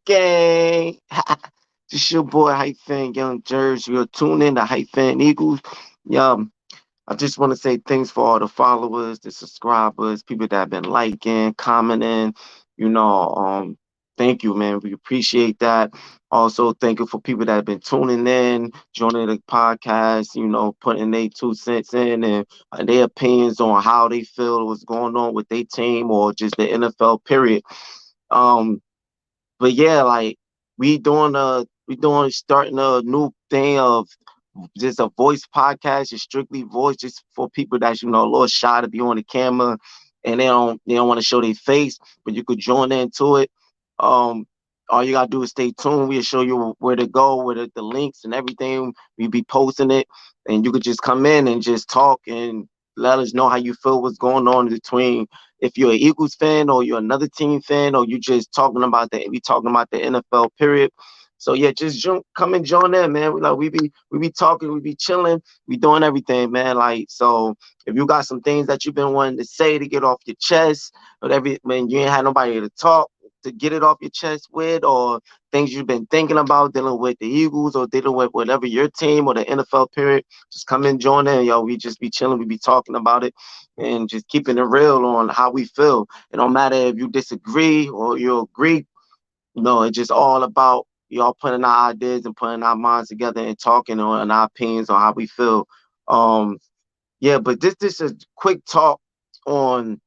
Gang. Just your boy Hype Fan Young Jersey. You're tuned in to Hype Fan Eagles. Yeah, I just want to say thanks for all the followers, the subscribers, people that have been liking, commenting. You know, thank you, man. We appreciate that. Also, thank you for people that have been tuning in, joining the podcast. Putting their 2 cents in and their opinions on how they feel what's going on with their team or just the NFL period. Um, but yeah, like we doing starting a new thing of just a voice podcast, just strictly voice, just for people that's a little shy to be on the camera and they don't want to show their face, but you could join into it. Um, all you gotta do is stay tuned. We'll show you where to go, where the links and everything. We be posting it, and you could just come in and just talk and let us know how you feel, what's going on between if you're an Eagles fan or you're another team fan or you just talking about the NFL period. So yeah, just come and join in, man. We be talking, we be chilling, we doing everything, man. Like so, if you got some things that you've been wanting to say to get off your chest, whatever, man, you ain't had nobody to talk to get it off your chest with, or things you've been thinking about dealing with the Eagles or dealing with whatever your team or the NFL period, just come and join in, yo. We just be chilling, we be talking about it, and just keeping it real on how we feel. It don't matter if you disagree or you agree. It's just all about y'all putting our ideas and putting our minds together and talking on our opinions on how we feel. Um, yeah, but this is quick talk on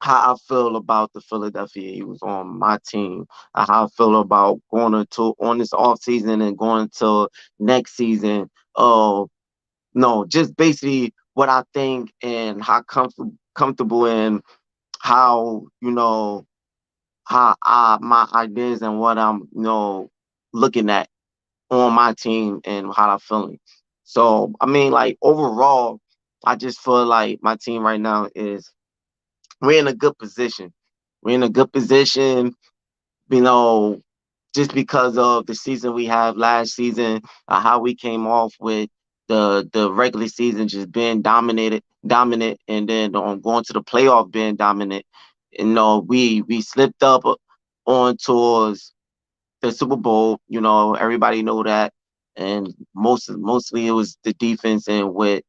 how I feel about the Philadelphia Eagles on my team, how I feel about going into on this off season and going to next season. No, just basically what I think and how comfortable and how my ideas and what I'm looking at on my team and how I'm feeling. So I mean, like overall, I just feel like my team right now is we're in a good position. We're in a good position, you know, just because of the season we have last season, how we came off with the regular season just being dominant, and then going to the playoff being dominant. We slipped up on towards the Super Bowl. Everybody know that, and mostly it was the defense and with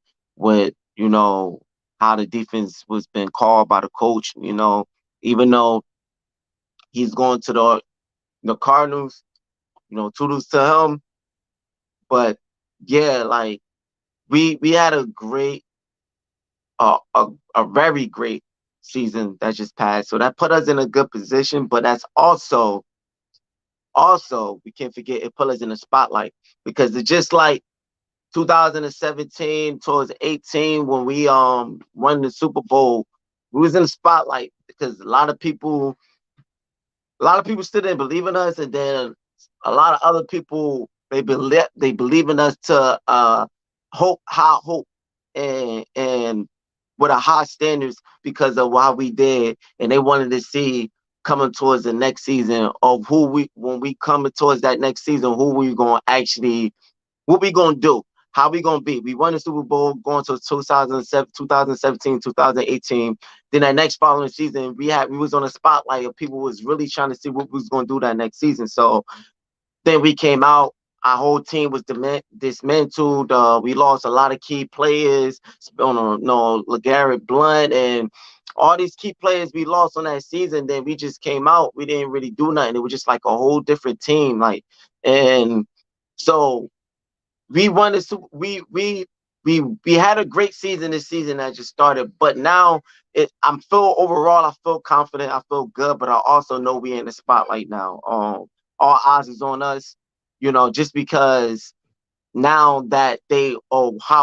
how the defense was been called by the coach. Even though he's going to the Cardinals, toodles to him. But yeah, like we had a very great season that just passed. So that put us in a good position, but that's also we can't forget it put us in the spotlight because it's just like 2017 towards 18 when we won the Super Bowl. We was in the spotlight because a lot of people still didn't believe in us, and then a lot of other people they believe in us to high hope and with a high standards because of what we did, and they wanted to see coming towards the next season of who we when we coming towards that next season who we gonna actually what we gonna do. How we gonna be? We won the Super Bowl going to 2007, 2017, 2018. Then that next following season, we was on a spotlight of people was really trying to see what we was gonna do that next season. So then we came out. Our whole team was dismantled. We lost a lot of key players. LeGarrette Blunt and all these key players we lost on that season. Then we just came out. We didn't really do nothing. It was just like a whole different team. And so we won the Super. We had a great season this season that just started, but now I'm feel overall. I feel confident. I feel good, but I also know we in the spotlight now. All eyes is on us. Just because now that where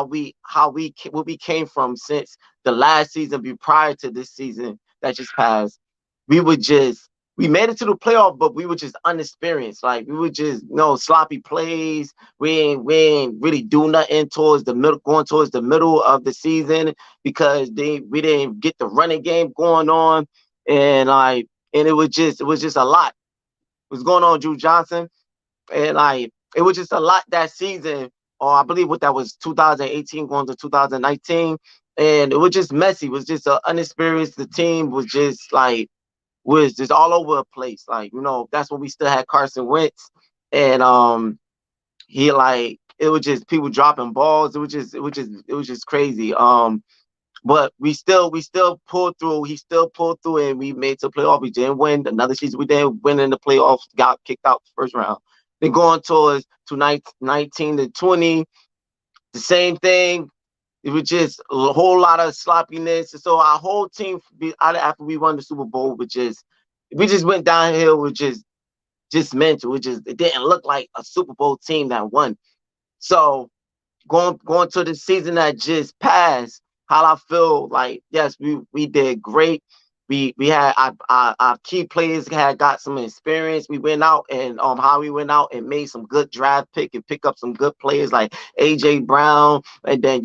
we came from since the last season, be prior to this season that just passed, we would just we made it to the playoff, but we were just unexperienced. Like we would just sloppy plays. We ain't really do nothing towards the middle, going towards the middle of the season because we didn't get the running game going on, and it was just a lot. What's going on, Drew Johnson? And it was just a lot that season. Or I believe what that was 2018 going to 2019, and it was just messy. It was just unexperienced. The team was just like was just all over the place. Like, that's when we still had Carson Wentz, and he like it was just people dropping balls. It was just crazy. But we still pulled through. He still pulled through, and we made to the playoff. We didn't win another season. We didn't win in the playoffs. Got kicked out the first round. Then going towards to 19 to 20, the same thing. It was just a whole lot of sloppiness. So our whole team, after we won the Super Bowl, we just went downhill with just mental. It didn't look like a Super Bowl team that won. So going to the season that just passed, how I feel like, yes, we did great. We had our key players had got some experience. We went out and how we went out and made some good draft pick and pick up some good players like AJ Brown, and then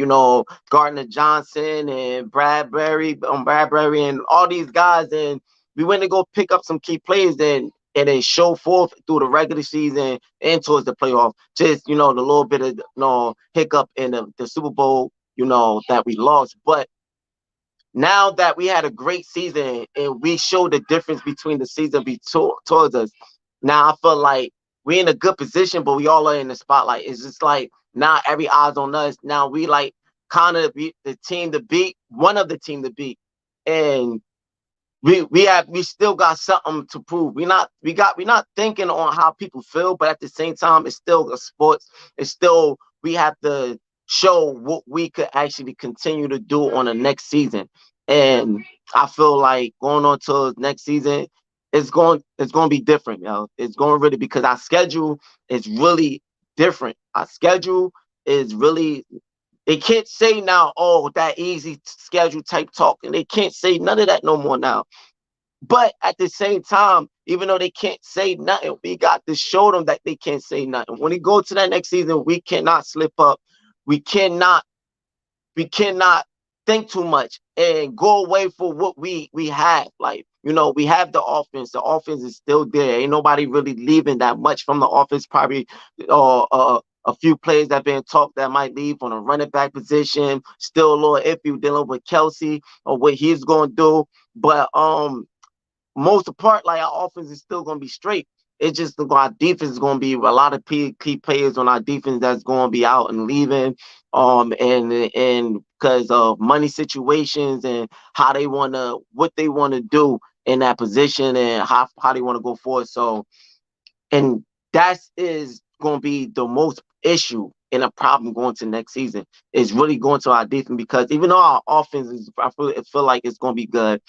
Gardner Johnson and Bradbury and all these guys, and we went to go pick up some key players and then show forth through the regular season and towards the playoff. Just the little bit of hiccup in the Super Bowl, that we lost. But now that we had a great season and we showed the difference between the season towards us, now I feel like we're in a good position, but we all are in the spotlight. It's just like now every eyes on us. Now we like kind of be the team to beat, one of the team to beat, and we still got something to prove. We're not thinking on how people feel, but at the same time, it's still a sports. It's still we have to show what we could actually continue to do on the next season. And I feel like going on to next season, it's going to be different, It's going really because our schedule is really different. Our schedule is really they can't say now, oh, that easy schedule type talk, and they can't say none of that no more now. But at the same time, even though they can't say nothing, we got to show them that they can't say nothing. When we go to that next season, we cannot slip up. We cannot think too much and go away for what we have. Like, we have the offense. The offense is still there. Ain't nobody really leaving that much from the offense. Probably a few players that been talked that might leave on a running back position. Still a little iffy dealing with Kelsey or what he's going to do. But most of the part, like our offense is still going to be straight. It's just our defense is going to be a lot of key players on our defense that's going to be out and leaving, and because of money situations and what they want to do in that position and how they want to go forward. So, and that is going to be the most issue and a problem going to next season is really going to our defense because even though our offense is, I feel like it's going to be good,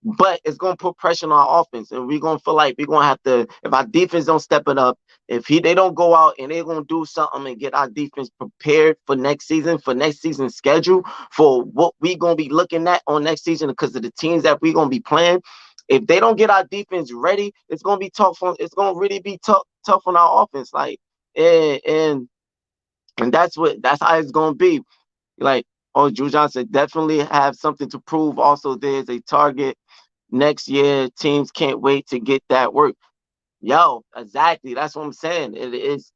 but it's going to put pressure on our offense, and we're going to feel like we're going to have to, if our defense don't step it up, if they don't go out and they're going to do something and get our defense prepared for next season's schedule, for what we're going to be looking at on next season because of the teams that we're going to be playing. If they don't get our defense ready, it's going to be tough. It's going to really be tough on our offense. Like, and that's how it's going to be. Like, oh, Drew Johnson definitely have something to prove. Also, there's a target next year. Teams can't wait to get that work. Yo, exactly. That's what I'm saying. It's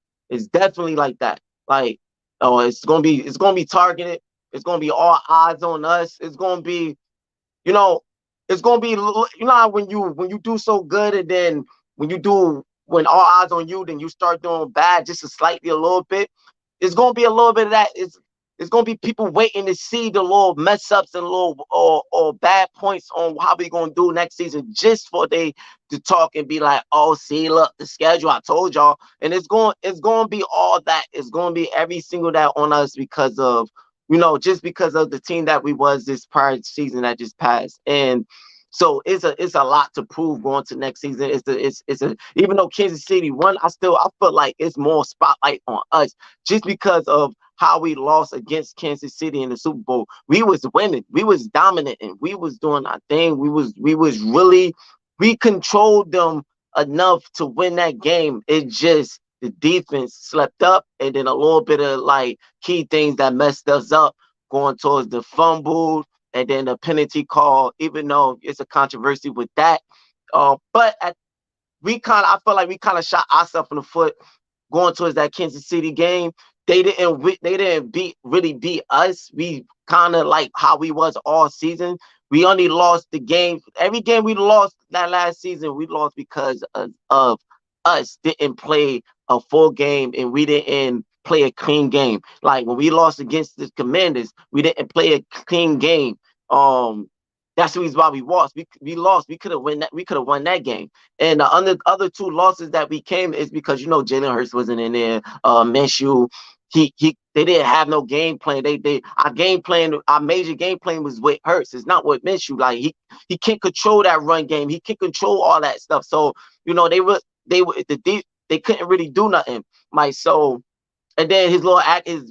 definitely like that. Like, oh, it's gonna be targeted. It's gonna be all eyes on us. It's gonna be, you know, it's gonna be, how when you do so good, and then when all eyes on you, then you start doing bad just a little bit. It's gonna be a little bit of that. It's gonna be people waiting to see the little mess ups and little or bad points on how we gonna do next season, just for they to talk and be like, oh, see, look, the schedule, I told y'all. And it's gonna be all that. It's gonna be every single that on us because of, just because of the team that we was this prior season that just passed. And so it's a lot to prove going to next season. It's a even though Kansas City won, I feel like it's more spotlight on us just because of how we lost against Kansas City in the Super Bowl. We was winning, we was dominant, and we was doing our thing. We controlled them enough to win that game. It just the defense slept up, and then a little bit of like key things that messed us up going towards the fumble and then the penalty call, even though it's a controversy with that. But I feel like we kind of shot ourselves in the foot going towards that Kansas City game. They didn't really beat us. We kind of like how we was all season. We only lost the game. Every game we lost that last season, we lost because of us didn't play a full game and we didn't play a clean game. Like when we lost against the Commanders, we didn't play a clean game. That's the reason why we lost. We lost. We could have won that. We could have won that game. And the other two losses that we came is because Jalen Hurts wasn't in there. Minshew, they didn't have no game plan. Our major game plan was with Hurts. It's not with Minshew. Like he can't control that run game. He can't control all that stuff. So they couldn't really do nothing. Like so. And then his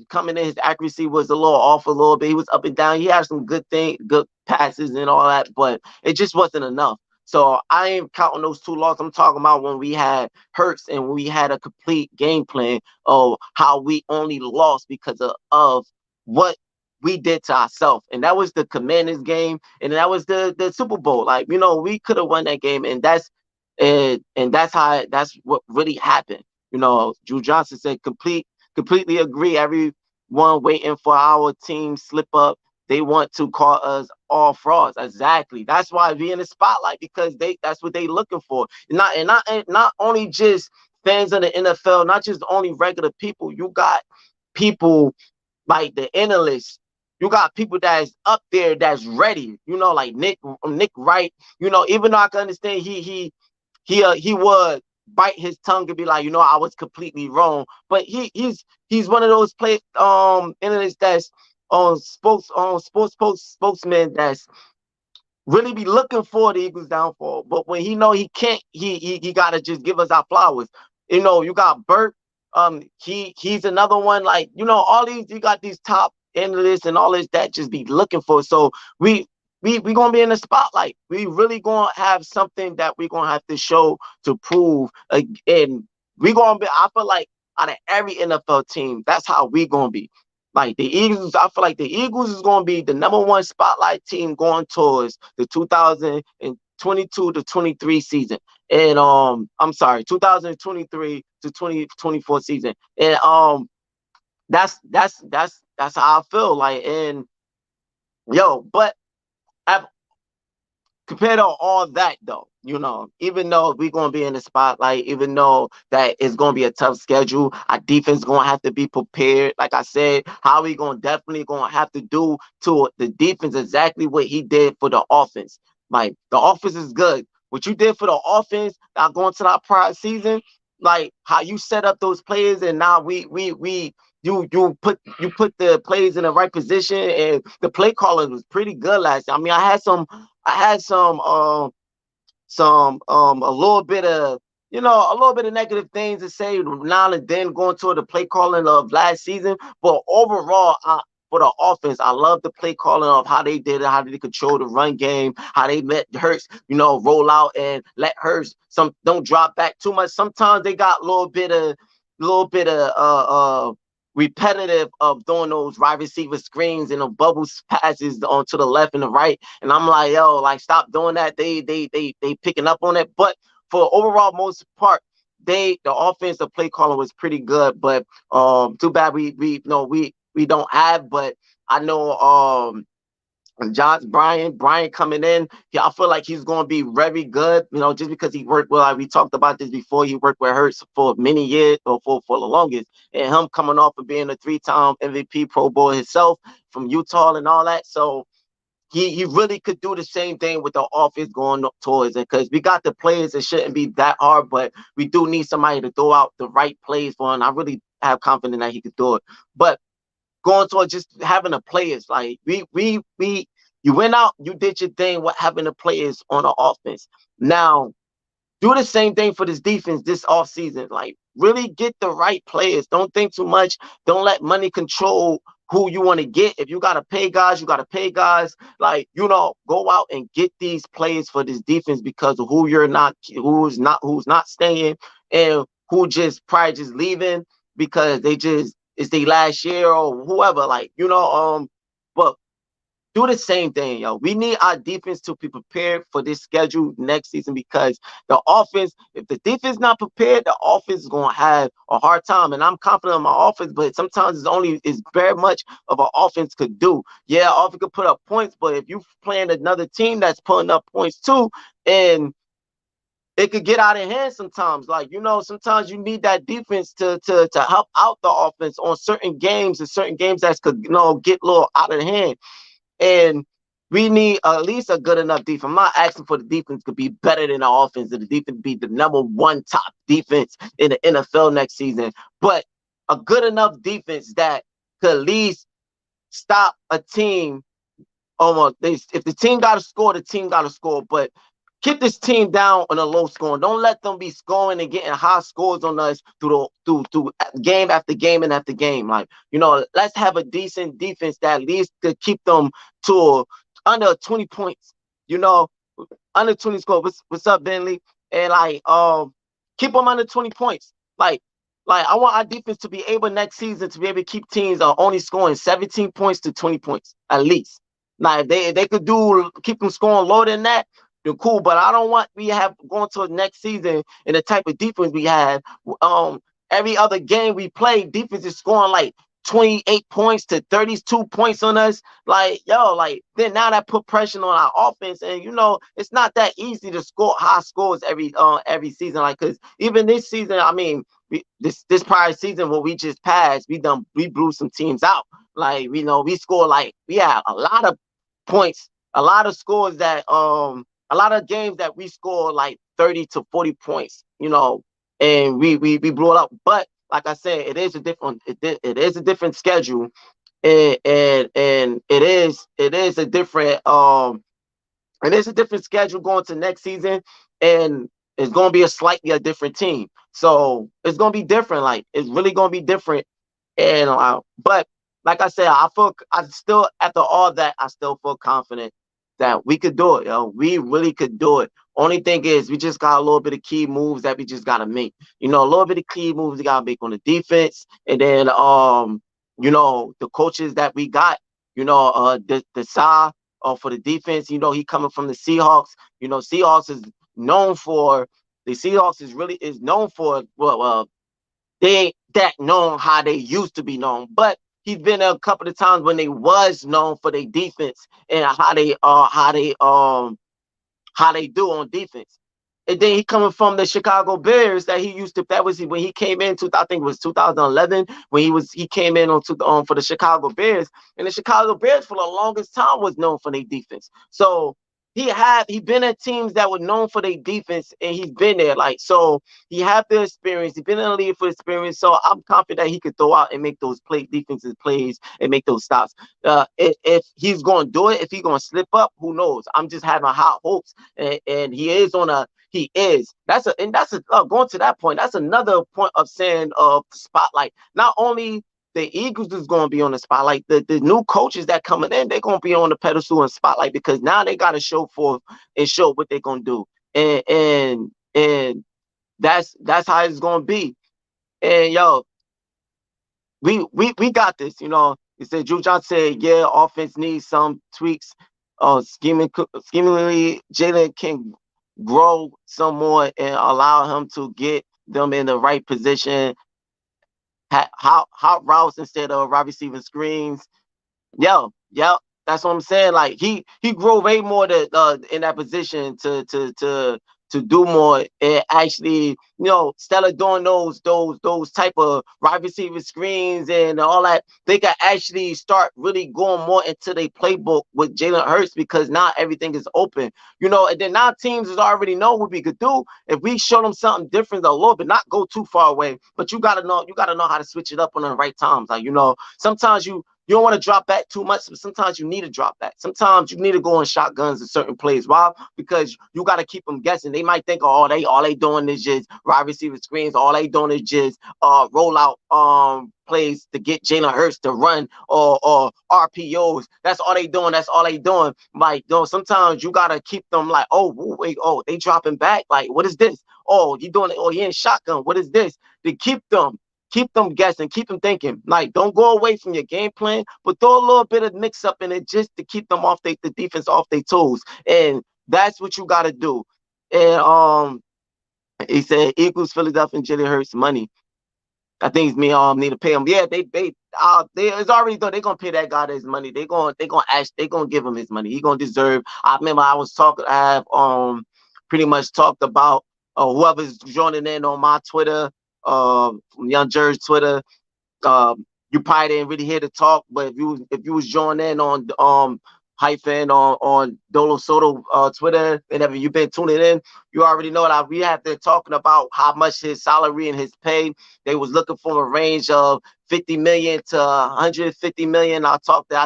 coming in, his accuracy was a little off a little bit. He was up and down. He had some good passes and all that, but it just wasn't enough. So I ain't counting those two losses. I'm talking about when we had Hurts and we had a complete game plan of how we only lost because of what we did to ourselves. And that was the Commanders game, and that was the Super Bowl. Like, we could have won that game, and that's what really happened. Drew Johnson said completely agree. Everyone waiting for our team slip up. They want to call us all frauds. Exactly. That's why we in the spotlight, because that's what they looking for. Not only just fans of the NFL, not just only regular people. You got people like the analysts. You got people that's up there that's ready. Like Nick Wright. Even though I can understand he would bite his tongue and be like, I was completely wrong. But he's one of those analysts that's on spokesman that's really be looking for the Eagles downfall. But when he know he can't, he gotta just give us our flowers. You got Burt. He's another one. Like, all these, you got these top analysts and all this that just be looking for. So we gonna be in the spotlight. We really gonna have something that we gonna have to show to prove. And we gonna be. I feel like out of every NFL team, that's how we gonna be. Like the Eagles, I feel like the Eagles is gonna be the number one spotlight team going towards the 2022 to 23 season. And I'm sorry, 2023 to 2024 season. And that's how I feel. Like, and but compared to all that, though, even though we're going to be in the spotlight, even though that it's going to be a tough schedule, our defense going to have to be prepared. Like I said, how we definitely going to have to do to the defense exactly what he did for the offense. Like, the offense is good. What you did for the offense, now going to that prior season, like how you set up those players, and now you put the players in the right position, and the play calling was pretty good last year. I mean, I had a little bit of negative things to say now and then going toward the play calling of last season, but overall, for the offense, I love the play calling of how they did it, how they control the run game, how they let Hurts, roll out and let Hurts don't drop back too much. Sometimes they got a little bit of repetitive of doing those wide receiver screens and the bubble passes on to the left and the right. And I'm like, yo, like, stop doing that. They picking up on it. But for overall most part, the offensive play calling was pretty good. But too bad we don't have. But I know Brian coming in, I feel like he's going to be very good, just because he worked well. Like we talked about this before, he worked with Hurts for many years, or for the longest, and him coming off of being a 3-time MVP Pro Bowl himself from Utah and all that. So he really could do the same thing with the offense going towards it, because we got the players. It shouldn't be that hard, but we do need somebody to throw out the right plays for him. I really have confidence that he could do it. But going towards just having the players, like you went out, you did your thing with having the players on the offense. Now, do the same thing for this defense this offseason. Like, really get the right players. Don't think too much. Don't let money control who you want to get. If you got to pay guys, you got to pay guys. Like, go out and get these players for this defense, because of who's not staying, and who probably just leaving because it's their last year or whoever. Like, but do the same thing, yo. We need our defense to be prepared for this schedule next season because the offense, if the defense not prepared, the offense is gonna have a hard time. And I'm confident in my offense, but sometimes it's very much of an offense could do. Yeah, offense could put up points, but if you playing another team that's putting up points too, and it could get out of hand sometimes. Like, sometimes you need that defense to help out the offense on certain games and certain games that could, get a little out of hand. And we need at least a good enough defense. I'm not asking for the defense to be better than the offense, and the defense be the number one top defense in the NFL next season, but a good enough defense that could at least stop a team. Almost, if the team got to score, the team got to score. But keep this team down on a low score. Don't let them be scoring and getting high scores on us through game after game and after game. Like, let's have a decent defense that at least could keep them to under 20 points. Under 20 score. What's up, Bentley? And keep them under 20 points. Like I want our defense to be able next season to be able to keep teams only scoring 17 points to 20 points at least. Now, if they could keep them scoring lower than that, then cool. But I don't want we have going to the next season and the type of defense we have. Every other game we play, defense is scoring like 28 points to 32 points on us. Like, then now that put pressure on our offense, and it's not that easy to score high scores every season. Like, because even this season, I mean, this prior season what we just passed, we blew some teams out. Like, we scored, like, we had a lot of points, a lot of scores that a lot of games that we scored like 30 to 40 points, and we blew it up. But like I said, it is a different schedule, and it is a different schedule going to next season, and it's going to be a different team. So it's going to be different. Like, it's really going to be different. And but like I said, I still, after all that, I still feel confident that we could do it. We really could do it. Only thing is, we just got a little bit of key moves that we just gotta make. A little bit of key moves we gotta make on the defense, and then the coaches that we got, the Sa for the defense. He coming from the Seahawks. Seahawks is known for the Seahawks is known for they ain't that known how they used to be known, but he's been there a couple of times when they was known for their defense and how they do on defense. And then he coming from the Chicago Bears that was when he came in. I think it was 2011 when he came in for the Chicago Bears, and the Chicago Bears for the longest time was known for their defense. So he been at teams that were known for their defense, and he's been there. Like, so he had the experience. He's been in the league for experience. So I'm confident that he could throw out and make those defensive plays and make those stops. If he's going to do it, if he's going to slip up, who knows? I'm just having high hopes, and he is on a. He is. Going to that point. That's another point of saying spotlight. Not only the Eagles is going to be on the spotlight. The new coaches that coming in, they're going to be on the pedestal and spotlight because now they got to show forth and show what they're going to do. And that's how it's going to be. And we got this. He said, Drew Johnson said, yeah, offense needs some tweaks. Schemingly, Jalen can grow some more and allow him to get them in the right position. Hot routes instead of wide receiver screens. Yep. That's what I'm saying. Like, he grew way more in that position to do more, and actually, instead of doing those type of wide receiver screens and all that, they can actually start really going more into their playbook with Jalen Hurts, because now everything is open, and then now teams already know what we could do if we show them something different a little bit, not go too far away, but you gotta know how to switch it up on the right times. Like, sometimes you don't want to drop back too much, but sometimes you need to drop back. Sometimes you need to go in shotguns in certain plays. Why? Because you got to keep them guessing. They might think, all they doing is just wide receiver screens. All they doing is just roll out plays to get Jalen Hurts to run or RPOs. That's all they doing. Like, sometimes you got to keep them like, they dropping back. Like, what is this? Oh, he doing it. Oh, he in shotgun. What is this? To keep them keep them guessing, keep them thinking. Like, don't go away from your game plan, but throw a little bit of mix up in it just to keep them off the defense off their toes. And that's what you got to do. And he said Eagles, Philadelphia, and Jalen Hurts money. I think it's me need to pay him. Yeah, they it's already done. They're gonna pay that guy his money. They're gonna give him his money. He gonna deserve. I remember I have pretty much talked about whoever's joining in on my Twitter, from Young Jersey Twitter. You probably didn't really hear the talk, but if you was joining in on hyphen on Dolo Soto Twitter, whenever you've been tuning in, you already know that we have been talking about how much his salary and his pay. They was looking for a range of 50 million to 150 million. I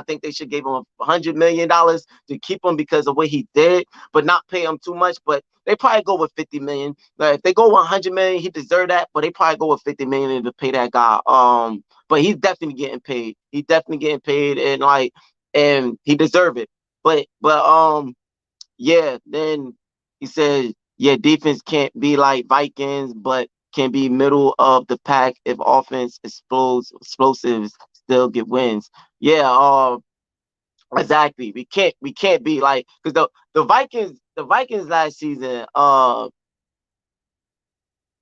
think they should give him $100 million to keep him because of what he did, but not pay him too much. But they probably go with 50 million. Like, if they go 100 million, he deserve that, but they probably go with 50 million to pay that guy. But he's definitely getting paid. He's definitely getting paid, and he deserve it. But yeah, then he said, yeah, defense can't be like Vikings, but can be middle of the pack if offense explosives still get wins. Yeah, exactly. We can't be like, because the Vikings last season, I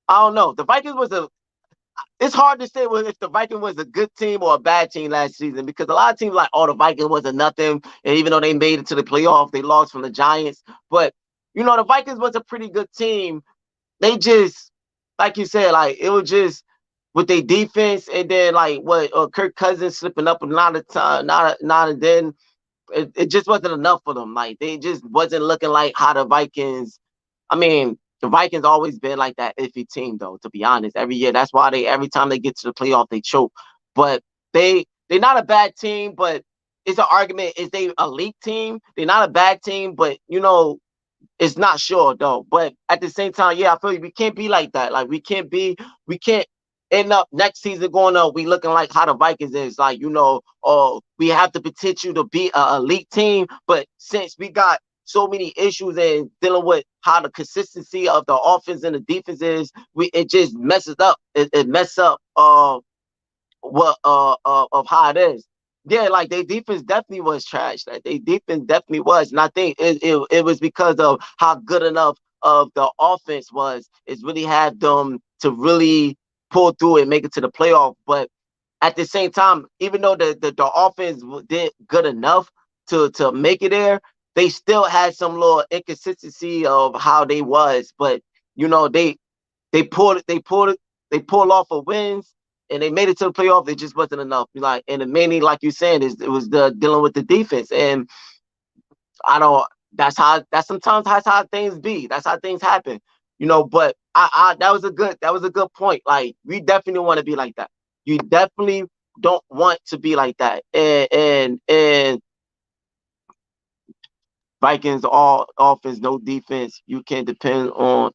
don't know. The Vikings was a It's hard to say if the Vikings was a good team or a bad team last season, because a lot of teams like, oh, the Vikings wasn't nothing, and even though they made it to the playoff, they lost from the Giants. But the Vikings was a pretty good team. They just, like you said, like, it was just with their defense, and then like what Kirk Cousins slipping up a lot of time, not and then it just wasn't enough for them. Like, they just wasn't looking like how the Vikings. I mean, the Vikings always been like that iffy team, though. To be honest, every year, that's why every time they get to the playoff, they choke. But they're not a bad team. But it's an argument: is they a elite team? They're not a bad team, but it's not sure though. But at the same time, yeah, I feel we can't be like that. Like, we can't end up next season going up. We looking like how the Vikings is. Like, we have the potential to be an elite team, but since we got so many issues and dealing with how the consistency of the offense and the defense is, it just messes up. It messes up what of how it is. Yeah, like, their defense definitely was trash. Like, their defense definitely was, and I think it was because of how good enough of the offense was. It's really had them to really pull through and make it to the playoff. But at the same time, even though the offense did good enough to make it there, they still had some little inconsistency of how they was. But they pulled off a wins, and they made it to the playoff. It just wasn't enough. Like, and mainly, like you saying, it was the dealing with the defense. And I don't. That's sometimes that's how things be. That's how things happen. But that was a good point. Like, we definitely want to be like that. You definitely don't want to be like that. And Vikings all offense, no defense. You can depend on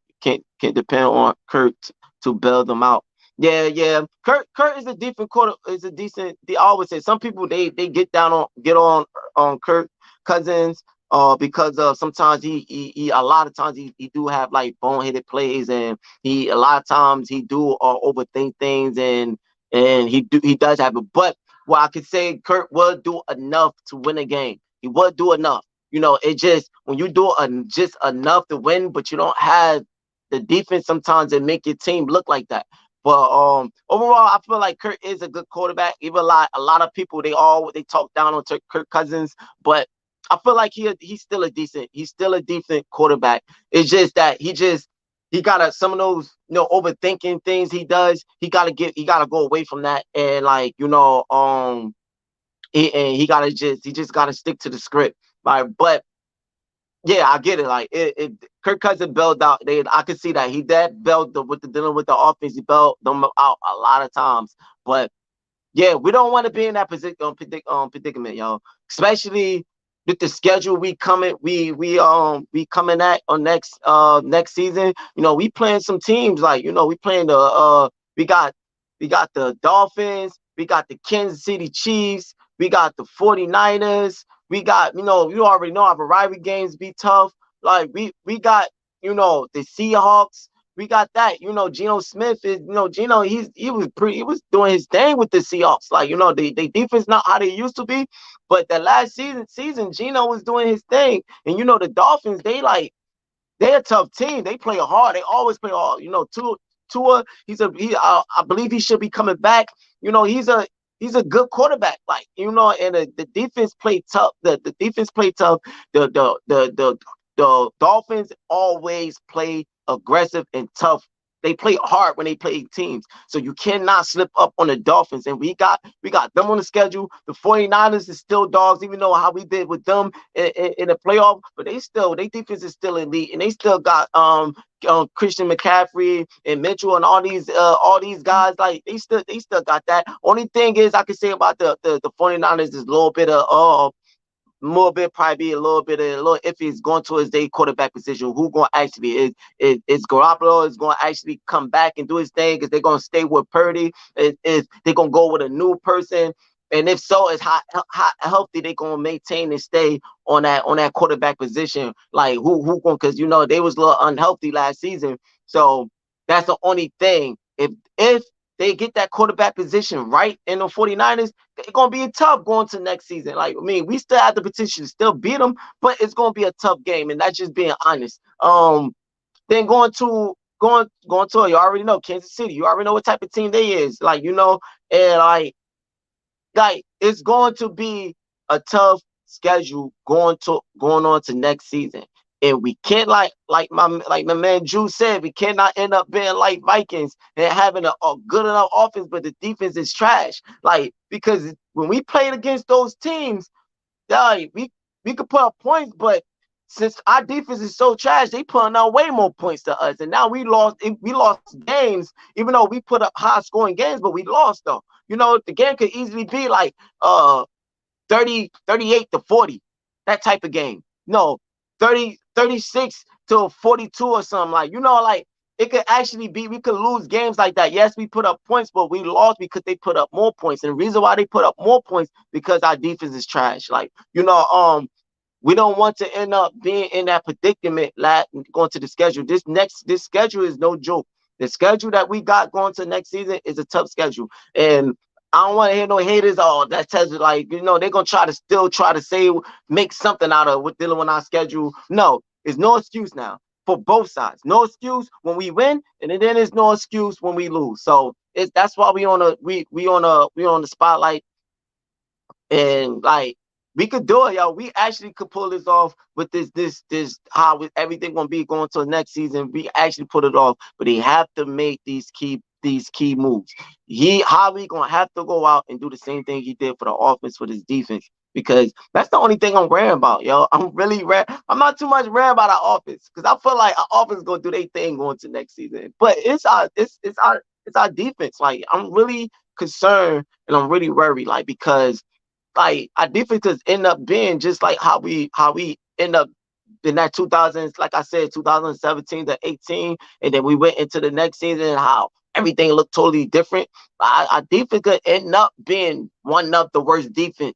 Kirk to bail them out. Yeah, yeah. Kurt is a decent quarter. Is a decent. They always say some people they get on Kirk Cousins. Because of sometimes he a lot of times he do have like boneheaded plays, and he a lot of times he do overthink things, and he does have it. But what I could say, Kurt will do enough to win a game. He will do enough. It just, when you do just enough to win, but you don't have the defense, sometimes it make your team look like that. But overall, I feel like Kirk is a good quarterback. Even a lot of people, they talk down on Kirk Cousins, but I feel like he's still a decent quarterback. It's just that he gotta, some of those overthinking things he does. He gotta go away from that, and like he just gotta stick to the script. Right, but yeah, I get it. Like, Kirk Cousins bailed out. I could see that he did bailed with the dealing with the offense. He bailed them out a lot of times. But yeah, we don't want to be in that predicament, y'all. Especially with the schedule we coming at on next season. We playing some teams, like, we playing we got the Dolphins, we got the Kansas City Chiefs, we got the 49ers, we got, you already know our rivalry games be tough. Like, we got, the Seahawks, we got that. Geno Smith is, Geno, he was doing his thing with the Seahawks. Like, the defense not how they used to be, but the last season, Geno was doing his thing. And the Dolphins, they're a tough team. They play hard. They always play hard. Tua, I believe he should be coming back. He's a good quarterback. Like, and the defense played tough. The defense played tough. The Dolphins always play aggressive and tough. They play hard when they play teams. So you cannot slip up on the Dolphins. And we got them on the schedule. The 49ers is still dogs, even though how we did with them in the playoff, but their defense is still elite, and they still got Christian McCaffrey and Mitchell and all these guys. Like, they still got that. Only thing is I can say about the 49ers is a little bit of more bit probably be a little if he's going towards their quarterback position. Who gonna actually is Garoppolo is gonna actually come back and do his thing? Is they gonna stay with Purdy? Is they gonna go with a new person? And if so, is how healthy they gonna maintain and stay on that quarterback position? Like, who going, because they was a little unhealthy last season. So that's the only thing. If they get that quarterback position right in the 49ers, it's going to be tough going to next season. Like, I mean, we still have the potential to still beat them, but it's going to be a tough game, and that's just being honest. Then going to, you already know Kansas City. You already know what type of team they is. Like, and like it's going to be a tough schedule going on to next season. And we can't, like my man Drew said, we cannot end up being like Vikings and having a good enough offense, but the defense is trash. Like, because when we played against those teams, like, we could put up points, but since our defense is so trash, they putting out way more points to us. And now we lost games, even though we put up high scoring games, but we lost though. The game could easily be like 38-40, that type of game. No, 36 to 42 or something. Like, it could actually be, we could lose games like that. Yes, we put up points, but we lost because they put up more points. And the reason why they put up more points, because our defense is trash. Like, we don't want to end up being in that predicament going to the schedule. This schedule is no joke. The schedule that we got going to next season is a tough schedule. And I don't want to hear no haters. Oh, that tells you, like, they're going to try to say, make something out of what dealing with our schedule. No, there's no excuse now for both sides. No excuse when we win, and then there's no excuse when we lose. So that's why we on the spotlight. And, like, we could do it, yo. We actually could pull this off with this how everything gonna be going to next season. We actually put it off, but they have to make these key moves. Howie gonna have to go out and do the same thing he did for the offense, for this defense, because that's the only thing I'm worrying about, yo. I'm not too much worried about our offense, because I feel like our offense gonna do their thing going to next season. But it's our defense. Like, I'm really concerned and I'm really worried, like, because, like, our defenses end up being just like how we end up in that 2000s, like I said, 2017 to 18, and then we went into the next season, how everything looked totally different. Our defense could end up being one of the worst defense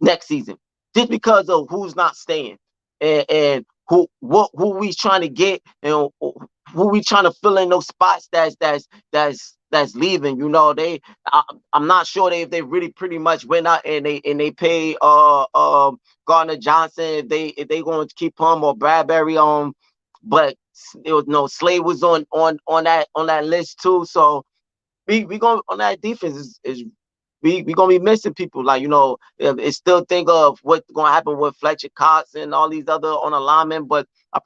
next season, just because of who's not staying, and who we trying to get, and who we trying to fill in those spots that's leaving. I'm not sure if they really pretty much went out and they pay Gardner Johnson, if they going to keep him, or Bradbury on, but it was no Slade was on that list too. So we going on that defense is we gonna be missing people. Like, it's still think of what's gonna happen with Fletcher Cox and all these other on alignment, but I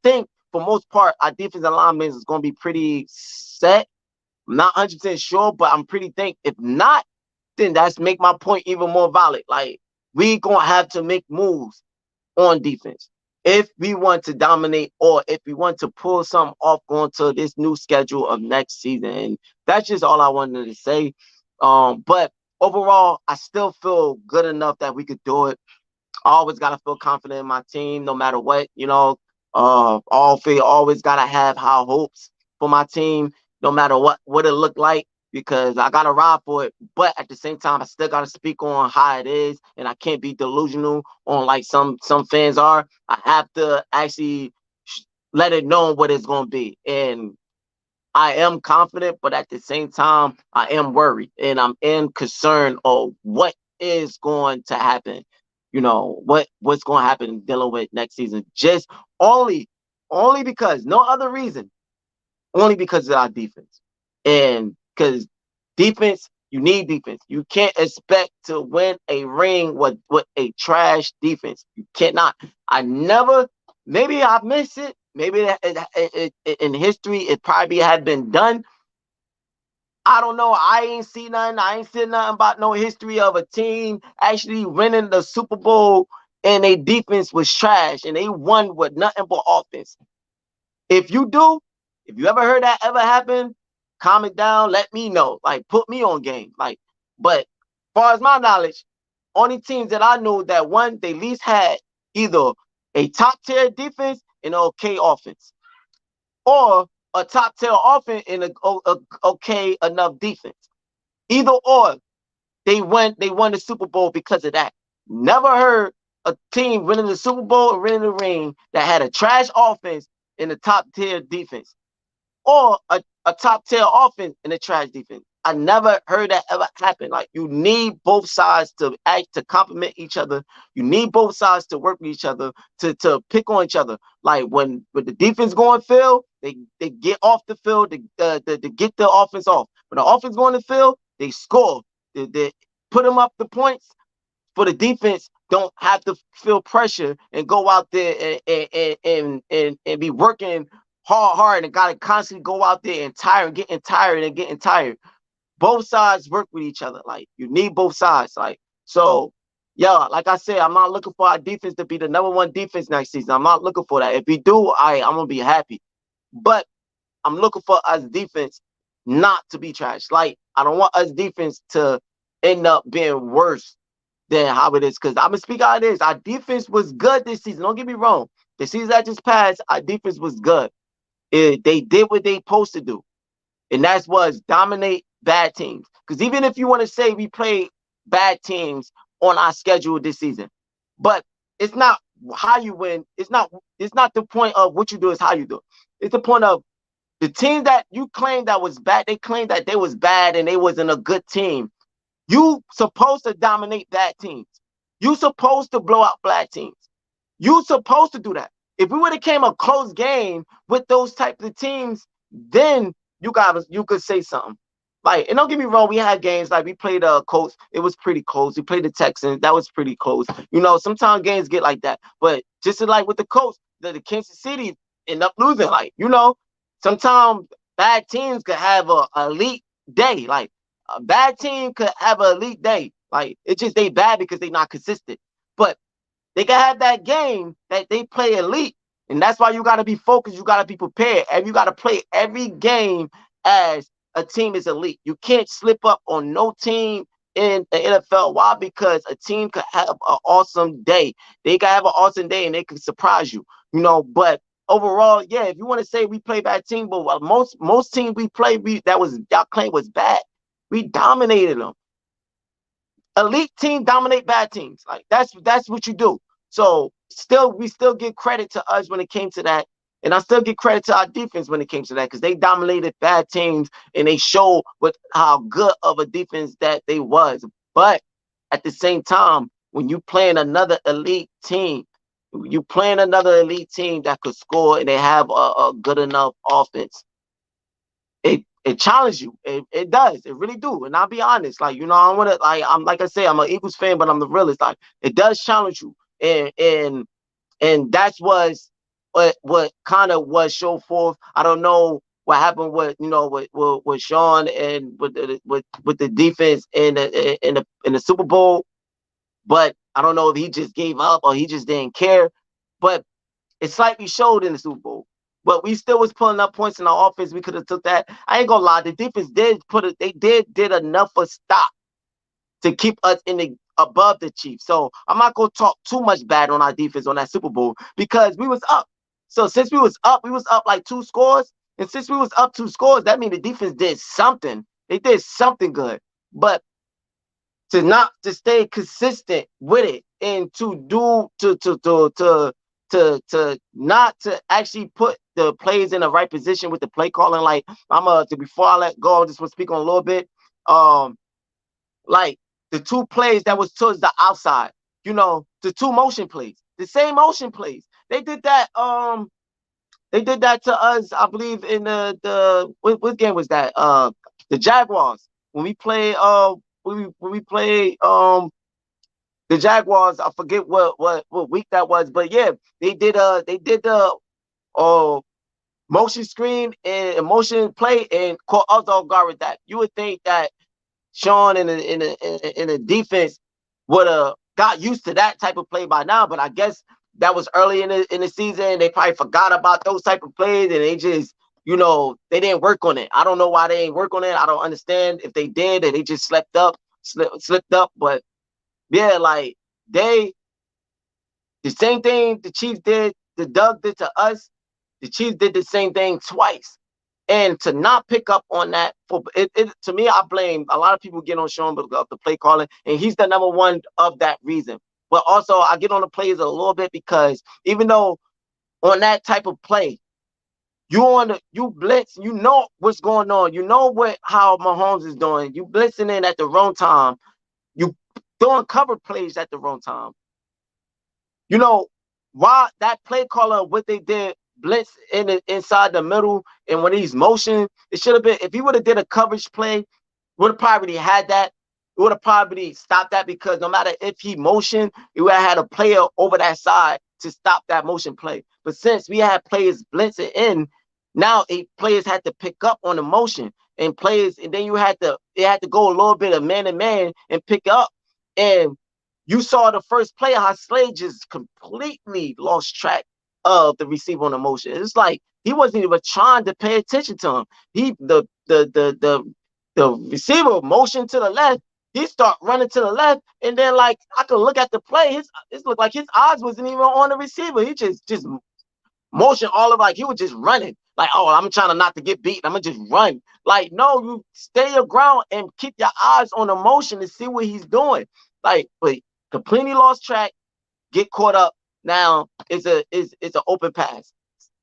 think for most part our defense alignment is gonna be pretty set. I'm not 100% sure, but I'm pretty think if not, then that's make my point even more valid. Like, we gonna have to make moves on defense if we want to dominate, or if we want to pull something off going to this new schedule of next season. And that's just all I wanted to say. But overall, I still feel good enough that we could do it. I always gotta feel confident in my team, no matter what. Always gotta have high hopes for my team, no matter what it looked like, because I gotta ride for it. But at the same time, I still gotta speak on how it is, and I can't be delusional on like some fans are. I have to actually let it know what it's going to be. And I am confident, but at the same time, I am worried and I'm in concern of what is going to happen. What's going to happen dealing with next season. Just only, only because no other reason, only because of our defense. And because defense, you need defense. You can't expect to win a ring with a trash defense. You cannot. I never, maybe I missed it. Maybe in history, it probably had been done. I don't know. I ain't seen nothing. I ain't seen nothing about no history of a team actually winning the Super Bowl and their defense was trash and they won with nothing but offense. If you do, if you ever heard that ever happen, comment down, let me know. Like, put me on game. Like, but as far as my knowledge, only teams that I know that won, they at least had either a top tier defense and an okay offense, or a top tier offense and a okay enough defense. Either or, they won the Super Bowl because of that. Never heard a team winning the Super Bowl or winning the ring that had a trash offense and a top tier defense, or a top tier offense and a trash defense. I never heard that ever happen. Like, you need both sides to act to complement each other. You need both sides to work with each other, to pick on each other. Like, when the defense going field, they get off the field to get the offense off. When the offense going to field, they score. They put them up the points for the defense. Don't have to feel pressure and go out there and be working hard and gotta constantly go out there and getting tired. Both sides work with each other. Like, you need both sides. Like, so yeah, like I said, I'm not looking for our defense to be the number one defense next season. I'm not looking for that. If we do, I'm gonna be happy. But I'm looking for us defense not to be trash. Like, I don't want us defense to end up being worse than how it is. Because I'm gonna speak how it is. Our defense was good this season. Don't get me wrong. The season that just passed, our defense was good. They did what they supposed to do, and that's was dominate bad teams. Because even if you want to say we played bad teams on our schedule this season, but it's not how you win. It's not the point of what you do. Is how you do it. It's the point of the team that you claimed that was bad. They claimed that they was bad and they wasn't a good team. You supposed to dominate bad teams. You supposed to blow out bad teams. You supposed to do that. If we would have came a close game with those types of teams, then you could say something. Like, and don't get me wrong, we had games like we played Colts. It was pretty close. We played the Texans. That was pretty close. Sometimes games get like that. But just like with the Colts, the Kansas City end up losing. Like, sometimes bad teams could have a elite day. Like, a bad team could have an elite day. Like, it's just they bad because they not consistent. But they can have that game that they play elite. And that's why you got to be focused. You got to be prepared. And you got to play every game as a team is elite. You can't slip up on no team in the NFL. Why? Because a team could have an awesome day. They can have an awesome day and they can surprise you. But overall, yeah, if you want to say we play bad team, but most teams we play, that was y'all claim was bad. We dominated them. Elite team dominate bad teams. Like, that's what you do. So we still give credit to us when it came to that. And I still give credit to our defense when it came to that, because they dominated bad teams and they showed how good of a defense that they was. But at the same time, when you playing another elite team, that could score and they have a good enough offense, it challenges you. It does. It really do. And I'll be honest, like, I want to, like I say, I'm an Eagles fan, but I'm the realist. Like, it does challenge you. And that's what kind of was show forth. I don't know what happened with Sean and with the defense in the Super Bowl, but I don't know if he just gave up or he just didn't care. But it slightly showed in the Super Bowl. But we still was pulling up points in our offense. We could have took that. I ain't gonna lie. The defense did enough of stop to keep us above the Chiefs. So I'm not gonna talk too much bad on our defense on that Super Bowl because we was up. So since we was up like 2 scores. And since we was up 2 scores, that means the defense did something. They did something good. But to stay consistent with it and to to not to actually put the plays in the right position with the play calling. Like before I let go, I just want to speak on a little bit. Like the two plays that was towards the outside, the two motion plays, the same motion plays. They did that. They did that to us, I believe, in what game was that? The Jaguars. When we play when we play the Jaguars, I forget what week that was, but yeah, they did the motion screen and motion play and caught us off guard with that. You would think that Sean in the defense would have got used to that type of play by now, but I guess that was early in the season. They probably forgot about those type of plays, and they just, they didn't work on it. I don't know why they didn't work on it. I don't understand if they did, and they just slipped up. But yeah, like the same thing the Chiefs did, the Doug did to us. The Chiefs did the same thing twice. And to not pick up on that, to me, I blame a lot of people get on Sean of the play calling, and he's the number one of that reason. But also, I get on the players a little bit because even though on that type of play, you blitz, you know what's going on, you know how Mahomes is doing. You blitzing in at the wrong time, you throwing cover plays at the wrong time. Why that play caller, what they did, blitz inside the middle, and when he's motion, it should have been, if he would have did a coverage play, would have probably had that. It would have probably stopped that, because no matter if he motioned, you would have had a player over that side to stop that motion play. But since we had players blitzing in, now players had to pick up on the motion, and then it had to go a little bit of man to man and pick up. And you saw the first play how Slade just completely lost track of the receiver on the motion. It's like he wasn't even trying to pay attention to him. The receiver motioned to the left. He start running to the left, and then like I could look at the play. It looked like his eyes wasn't even on the receiver. He just motion all of, like he was just running. Like, oh, I'm trying to not to get beat. I'm gonna just run. Like, no, you stay your ground and keep your eyes on the motion to see what he's doing. Like, but completely lost track, get caught up. Now it's an open pass.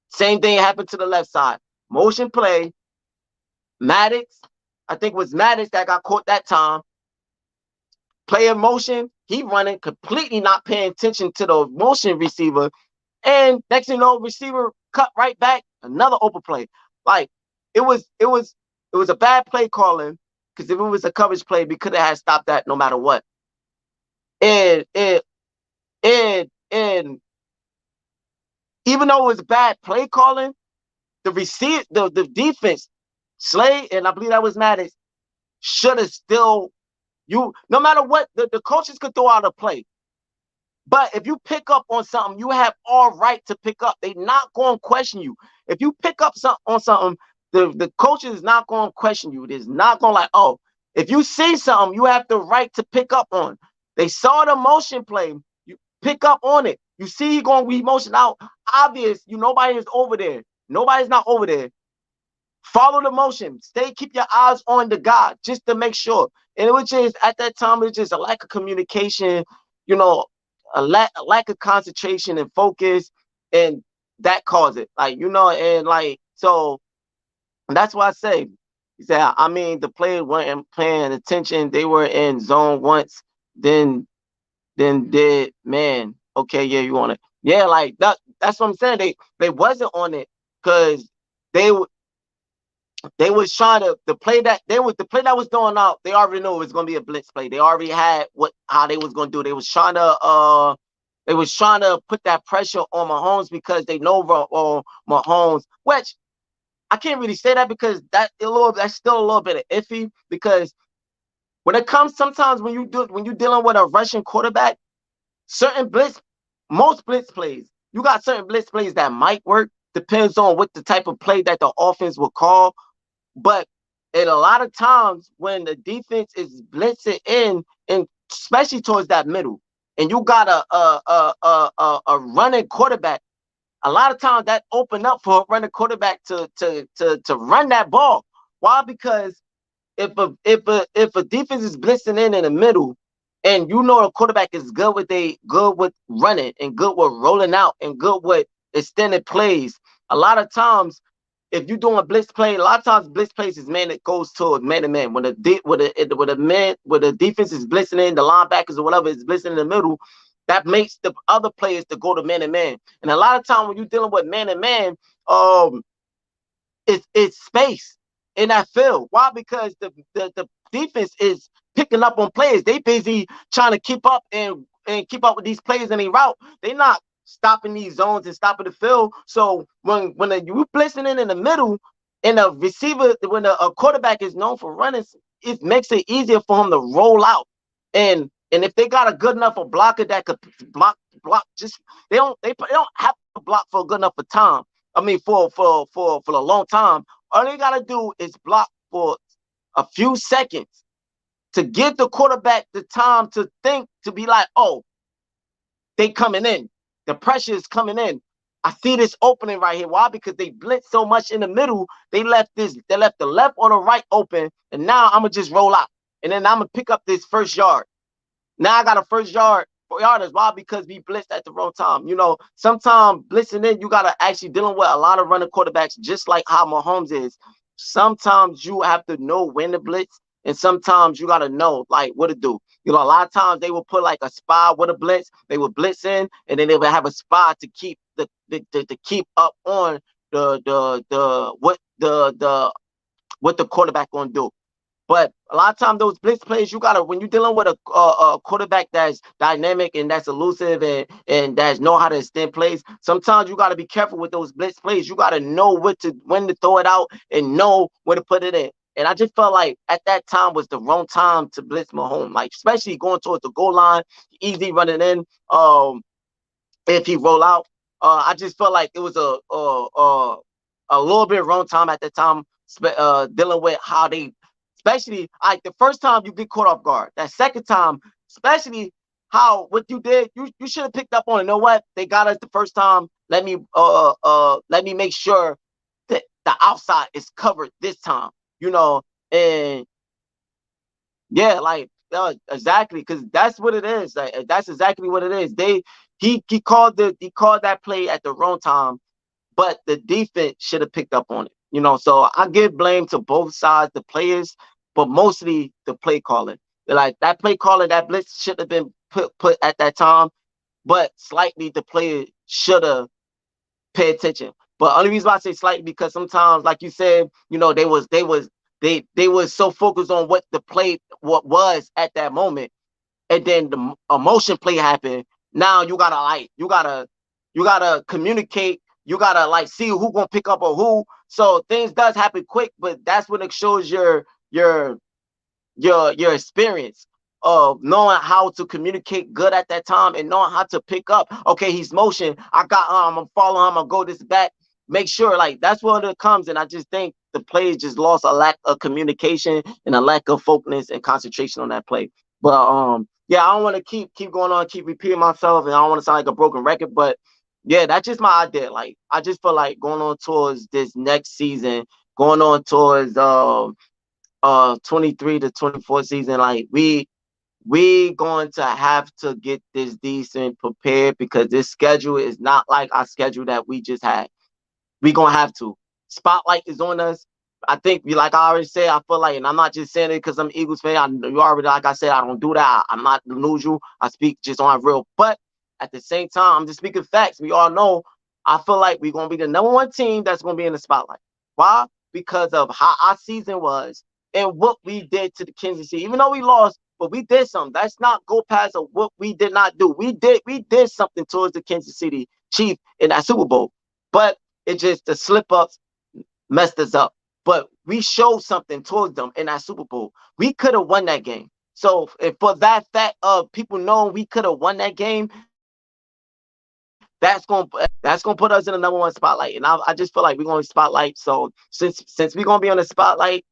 Same thing happened to the left side. Motion play. Maddox, I think it was Maddox that got caught that time. Player motion, he running, completely not paying attention to the motion receiver. And next thing you know, receiver cut right back, another open play. Like it was a bad play calling, because if it was a coverage play, we could have had stopped that no matter what. And even though it was bad play calling, the defense, Slade, and I believe that was Maddox, should have still, no matter what, the coaches could throw out a play. But if you pick up on something, you have all right to pick up. They're not going to question you. If you pick up on something, the coaches is not going to question you. It is not going to like, oh, if you see something, you have the right to pick up on. They saw the motion play. You pick up on it. You see he going to be motion out. Obvious, nobody is over there. Nobody's not over there. Follow the motion. Keep your eyes on the guy just to make sure. And it was just, at that time, it was just a lack of communication, a lack of concentration and focus, and that caused it. And like, so that's why I say, the players weren't paying attention. They were in zone once, then did, man, okay, yeah, you on it. Yeah, like that's what I'm saying. They wasn't on it, because they was trying to, the play that was throwing out, they already knew it was going to be a blitz play. They already had how they was going to do. They was trying to put that pressure on Mahomes, because they know Mahomes, which I can't really say that, because that's still a little bit of iffy, because when it comes, sometimes when you're dealing with a Russian quarterback, most blitz plays, you got certain blitz plays that might work, depends on what the type of play that the offense will call. But a lot of times when the defense is blitzing in, and especially towards that middle, and you got a running quarterback, a lot of times that open up for a running quarterback to run that ball. Why? Because if a defense is blitzing in the middle, And you know the quarterback is good with running and good with rolling out and good with extended plays. A lot of times, if you're doing a blitz play, a lot of times blitz plays is man that goes towards man to man. When the defense is blitzing in, the linebackers or whatever is blitzing in the middle, that makes the other players to go to man to man. And a lot of time when you're dealing with man to man, um, it's space in that field. Why? Because the defense is picking up on players. They busy trying to keep up and keep up with these players in their route. They're not stopping these zones and stopping the field. So when you blitzing in the middle and a receiver, when a quarterback is known for running, it makes it easier for him to roll out. And if they got a good enough a blocker that could block, just they don't have to block for good enough for time. I mean, for a long time. All they gotta do is block for a few seconds to give the quarterback the time to think, to be like, oh, they coming in. The pressure is coming in. I see this opening right here. Why? Because they blitz so much in the middle. They left the left or the right open, and now I'm gonna just roll out, and then I'm gonna pick up this first yard. Now I got a first yard for yarders. Why? Because we blitzed at the wrong time. You know, sometimes blitzing in, you gotta actually dealing with a lot of running quarterbacks, just like how Mahomes is. Sometimes you have to know when to blitz, and sometimes you gotta know like what to do. You know, a lot of times they will put like a spy with a blitz. They will blitz in, and then they will have a spy to keep to keep up on what the quarterback gonna do. But a lot of times those blitz plays, you gotta, when you're dealing with a quarterback that's dynamic and that's elusive and that's know how to extend plays, sometimes you gotta be careful with those blitz plays. You gotta know when to throw it out and know where to put it in. And I just felt like at that time was the wrong time to blitz Mahomes, like especially going towards the goal line, easy running in. If he roll out, I just felt like it was a little bit wrong time at that time, dealing with how they. Especially like the first time you get caught off guard. That second time, especially how what you did, you should have picked up on it. You know what? They got us the first time. Let me make sure that the outside is covered this time. You know, and yeah, like exactly, because that's what it is. Like, that's exactly what it is. He called that play at the wrong time, but the defense should have picked up on it. You know, so I give blame to both sides, the players, but mostly the play calling. Like that play calling, that blitz should have been put at that time, but slightly the player should have paid attention. But only reason why I say slightly because sometimes, like you said, you know, they was so focused on what was at that moment, and then the emotion play happened. Now you gotta communicate. You gotta like see who gonna pick up or who. So things does happen quick, but that's when it shows your your experience of knowing how to communicate good at that time and knowing how to pick up. Okay, he's motion. I got I'm following him. I'm gonna go this back. Make sure like that's where it comes. And I just think the players just lost a lack of communication and a lack of focus and concentration on that play. But yeah, I don't want to keep going on, keep repeating myself, and I don't want to sound like a broken record, but yeah, that's just my idea. Like I just feel like going on towards this next season, going on towards 23 to 24 season, like we going to have to get this decent prepared because this schedule is not like our schedule that we just had. We gonna have to. Spotlight is on us. I think, like I already said, I feel like, and I'm not just saying it because I'm Eagles fan. You already, like I said, I don't do that. I'm not delusional. I speak just on real. But at the same time, I'm just speaking facts. We all know. I feel like we're gonna be the number one team that's gonna be in the spotlight. Why? Because of how our season was and what we did to the Kansas City. Even though we lost, but we did something. That's not go past of what we did not do. We did something towards the Kansas City Chiefs in that Super Bowl. But it just the slip ups messed us up. But we showed something towards them in that Super Bowl. We could have won that game. So if for that fact of people knowing we could have won that game, that's gonna put us in the number one spotlight. And I just feel like we're gonna spotlight. So since we're gonna be on the spotlight,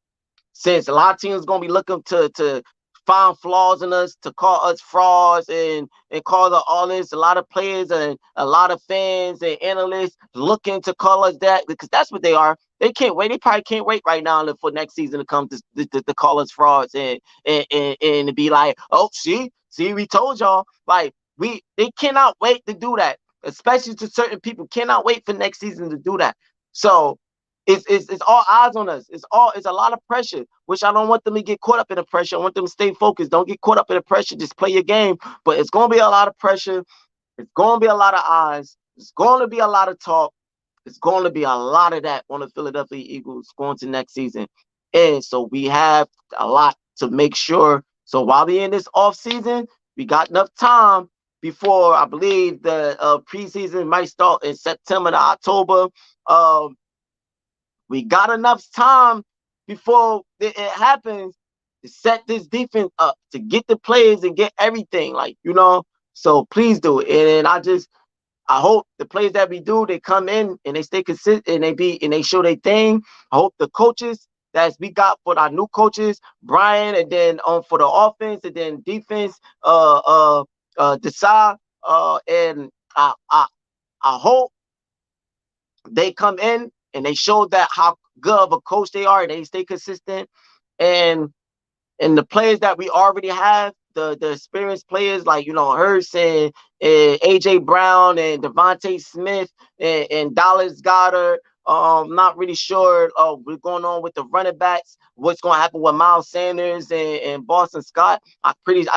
since a lot of teams gonna be looking to find flaws in us, to call us frauds and call all this, a lot of players and a lot of fans and analysts looking to call us that because that's what they are. They can't wait. They probably can't wait right now for next season to come to call us frauds and to be like, oh, See, we told y'all, like, they cannot wait to do that, especially to certain people. Cannot wait for next season to do that. So it's all eyes on us. It's a lot of pressure, which I don't want them to get caught up in the pressure. I want them to stay focused. Don't get caught up in the pressure. Just play your game. But it's gonna be a lot of pressure. It's gonna be a lot of eyes. It's gonna be a lot of talk. It's going to be a lot of that on the Philadelphia Eagles going to next season. And so we have a lot to make sure. So while we're in this off season, we got enough time before I believe the preseason might start in September to October. Um, we got enough time before it happens to set this defense up, to get the players and get everything. Like, so please do it. And I hope the players that we do, they come in and they stay consistent and they show their thing. I hope the coaches that we got for our new coaches, Brian, and then for the offense and then defense, Desai, and I hope they come in and they show that how good of a coach they are and they stay consistent. And the players that we already have, the experienced players like Hurst and AJ Brown and Devontae Smith and Dallas Goedert. Not really sure what's going on with the running backs. What's going to happen with Miles Sanders and Boston Scott? I think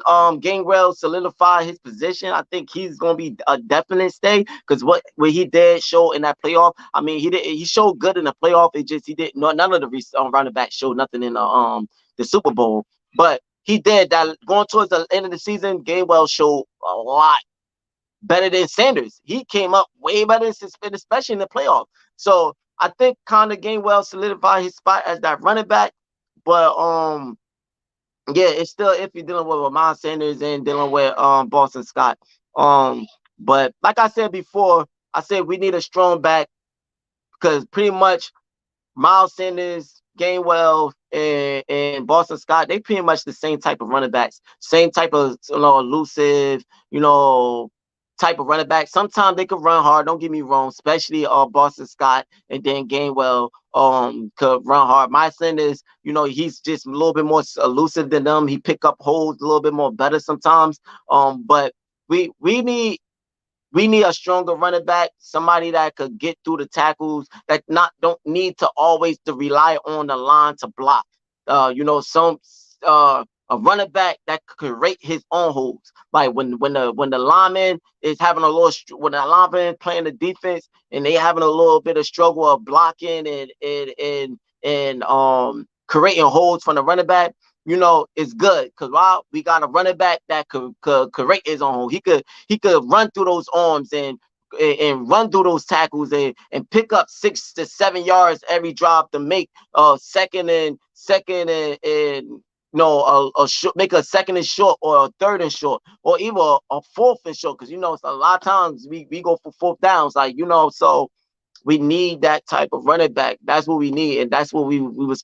Gainwell solidified his position. I think he's going to be a definite stay because what he did show in that playoff. I mean, he showed good in the playoff. He didn't. None of the running backs showed nothing in the Super Bowl, but he did that. Going towards the end of the season, Gainwell showed a lot better than Sanders. He came up way better, especially in the playoff. So I think Connor Gainwell solidified his spot as that running back. But yeah, it's still iffy dealing with Miles Sanders and dealing with Boston Scott. But like I said before, I said we need a strong back because pretty much Miles Sanders, Gainwell, and Boston Scott, they pretty much the same type of running backs, same type of elusive, type of running back. Sometimes they could run hard. Don't get me wrong, especially Boston Scott and then Gainwell could run hard. Miles Sanders, he's just a little bit more elusive than them. He pick up holes a little bit more better sometimes. But we need a stronger running back, somebody that could get through the tackles, that don't need to always to rely on the line to block. A running back that could create his own holes. Like when the lineman is having when the lineman playing the defense and they having a little bit of struggle of blocking and creating holes from the running back. It's good because we got a running back that could create his own hole. He could run through those arms and run through those tackles and pick up 6 to 7 yards every drop to make second and make a second and short or a third and short or even a fourth and short because a lot of times we go for fourth downs so. We need that type of running back. That's what we need, and that's what we was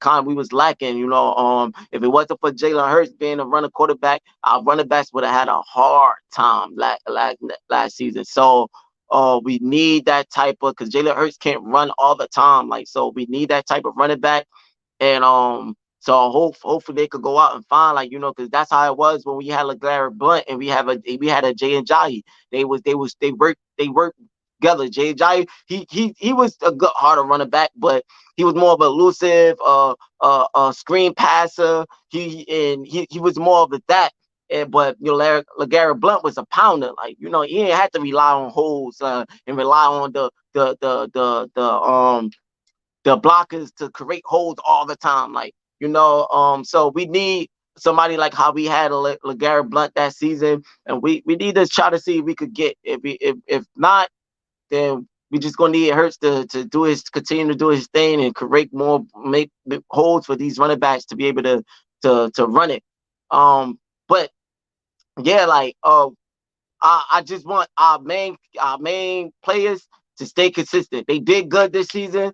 lacking. If it wasn't for Jalen Hurts being a running quarterback, our running backs would have had a hard time last season. So, we need that type of because Jalen Hurts can't run all the time. So we need that type of running back, and so hopefully they could go out and find because that's how it was when we had LeGarrette Blount and we had a Jay Ajayi. They worked together. Jay Ajayi, he was a good harder running back, but he was more of an elusive, screen passer. He was more of that. But LeGarrette Blount was a pounder. He didn't have to rely on holes and rely on the blockers to create holes all the time. So we need somebody like how we had LeGarrette Blount that season, and we need to try to see if we could get if not. Then we just gonna need Hurts to continue to do his thing and make holes for these running backs to be able to run it. But yeah, I just want our main players to stay consistent. They did good this season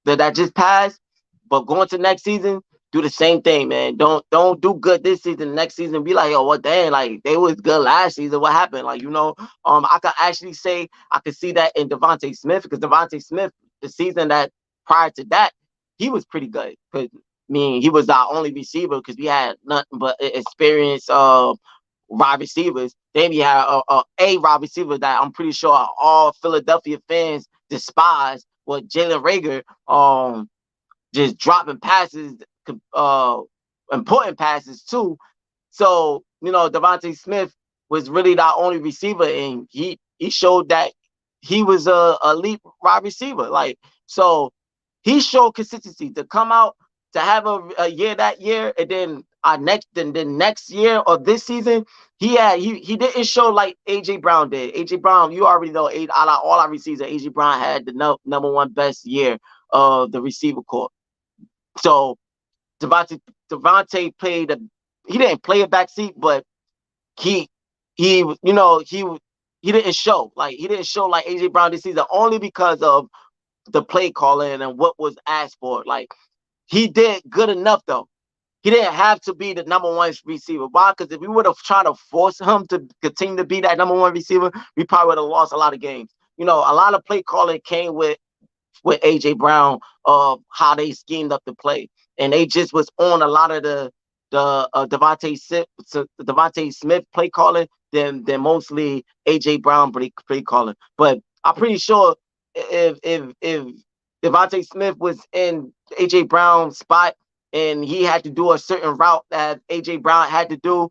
that just passed, but going to next season, do the same thing, man. Don't do good this season. Next season, be like, what dang, they was good last season. What happened? I could actually say I could see that in Devontae Smith because Devontae Smith, the season that prior to that, he was pretty good. Cause mean, he was our only receiver because we had nothing but experienced wide receivers. Then we had a wide receiver that I'm pretty sure all Philadelphia fans despise, was Jalen Reagor, just dropping passes, uh, important passes too. So, DeVonta Smith was really the only receiver, and he showed that he was a elite wide receiver. Like, so he showed consistency to come out to have a year that year, and then next year or this season, he didn't show like AJ Brown did. AJ Brown, you already know, out of all our receivers, AJ Brown had the number one best year of the receiver corps. So Devontae played he didn't play a backseat, but he he he didn't show like AJ Brown this season, only because of the play calling and what was asked for. Like, he did good enough though. He didn't have to be the number one receiver. Why? Because if we would have tried to force him to continue to be that number one receiver, we probably would have lost a lot of games. A lot of play calling came with AJ Brown of how they schemed up the play, and they just was on a lot of the DeVonta Smith play calling than mostly AJ Brown play calling. But I'm pretty sure if DeVonta Smith was in AJ Brown's spot and he had to do a certain route that AJ Brown had to do,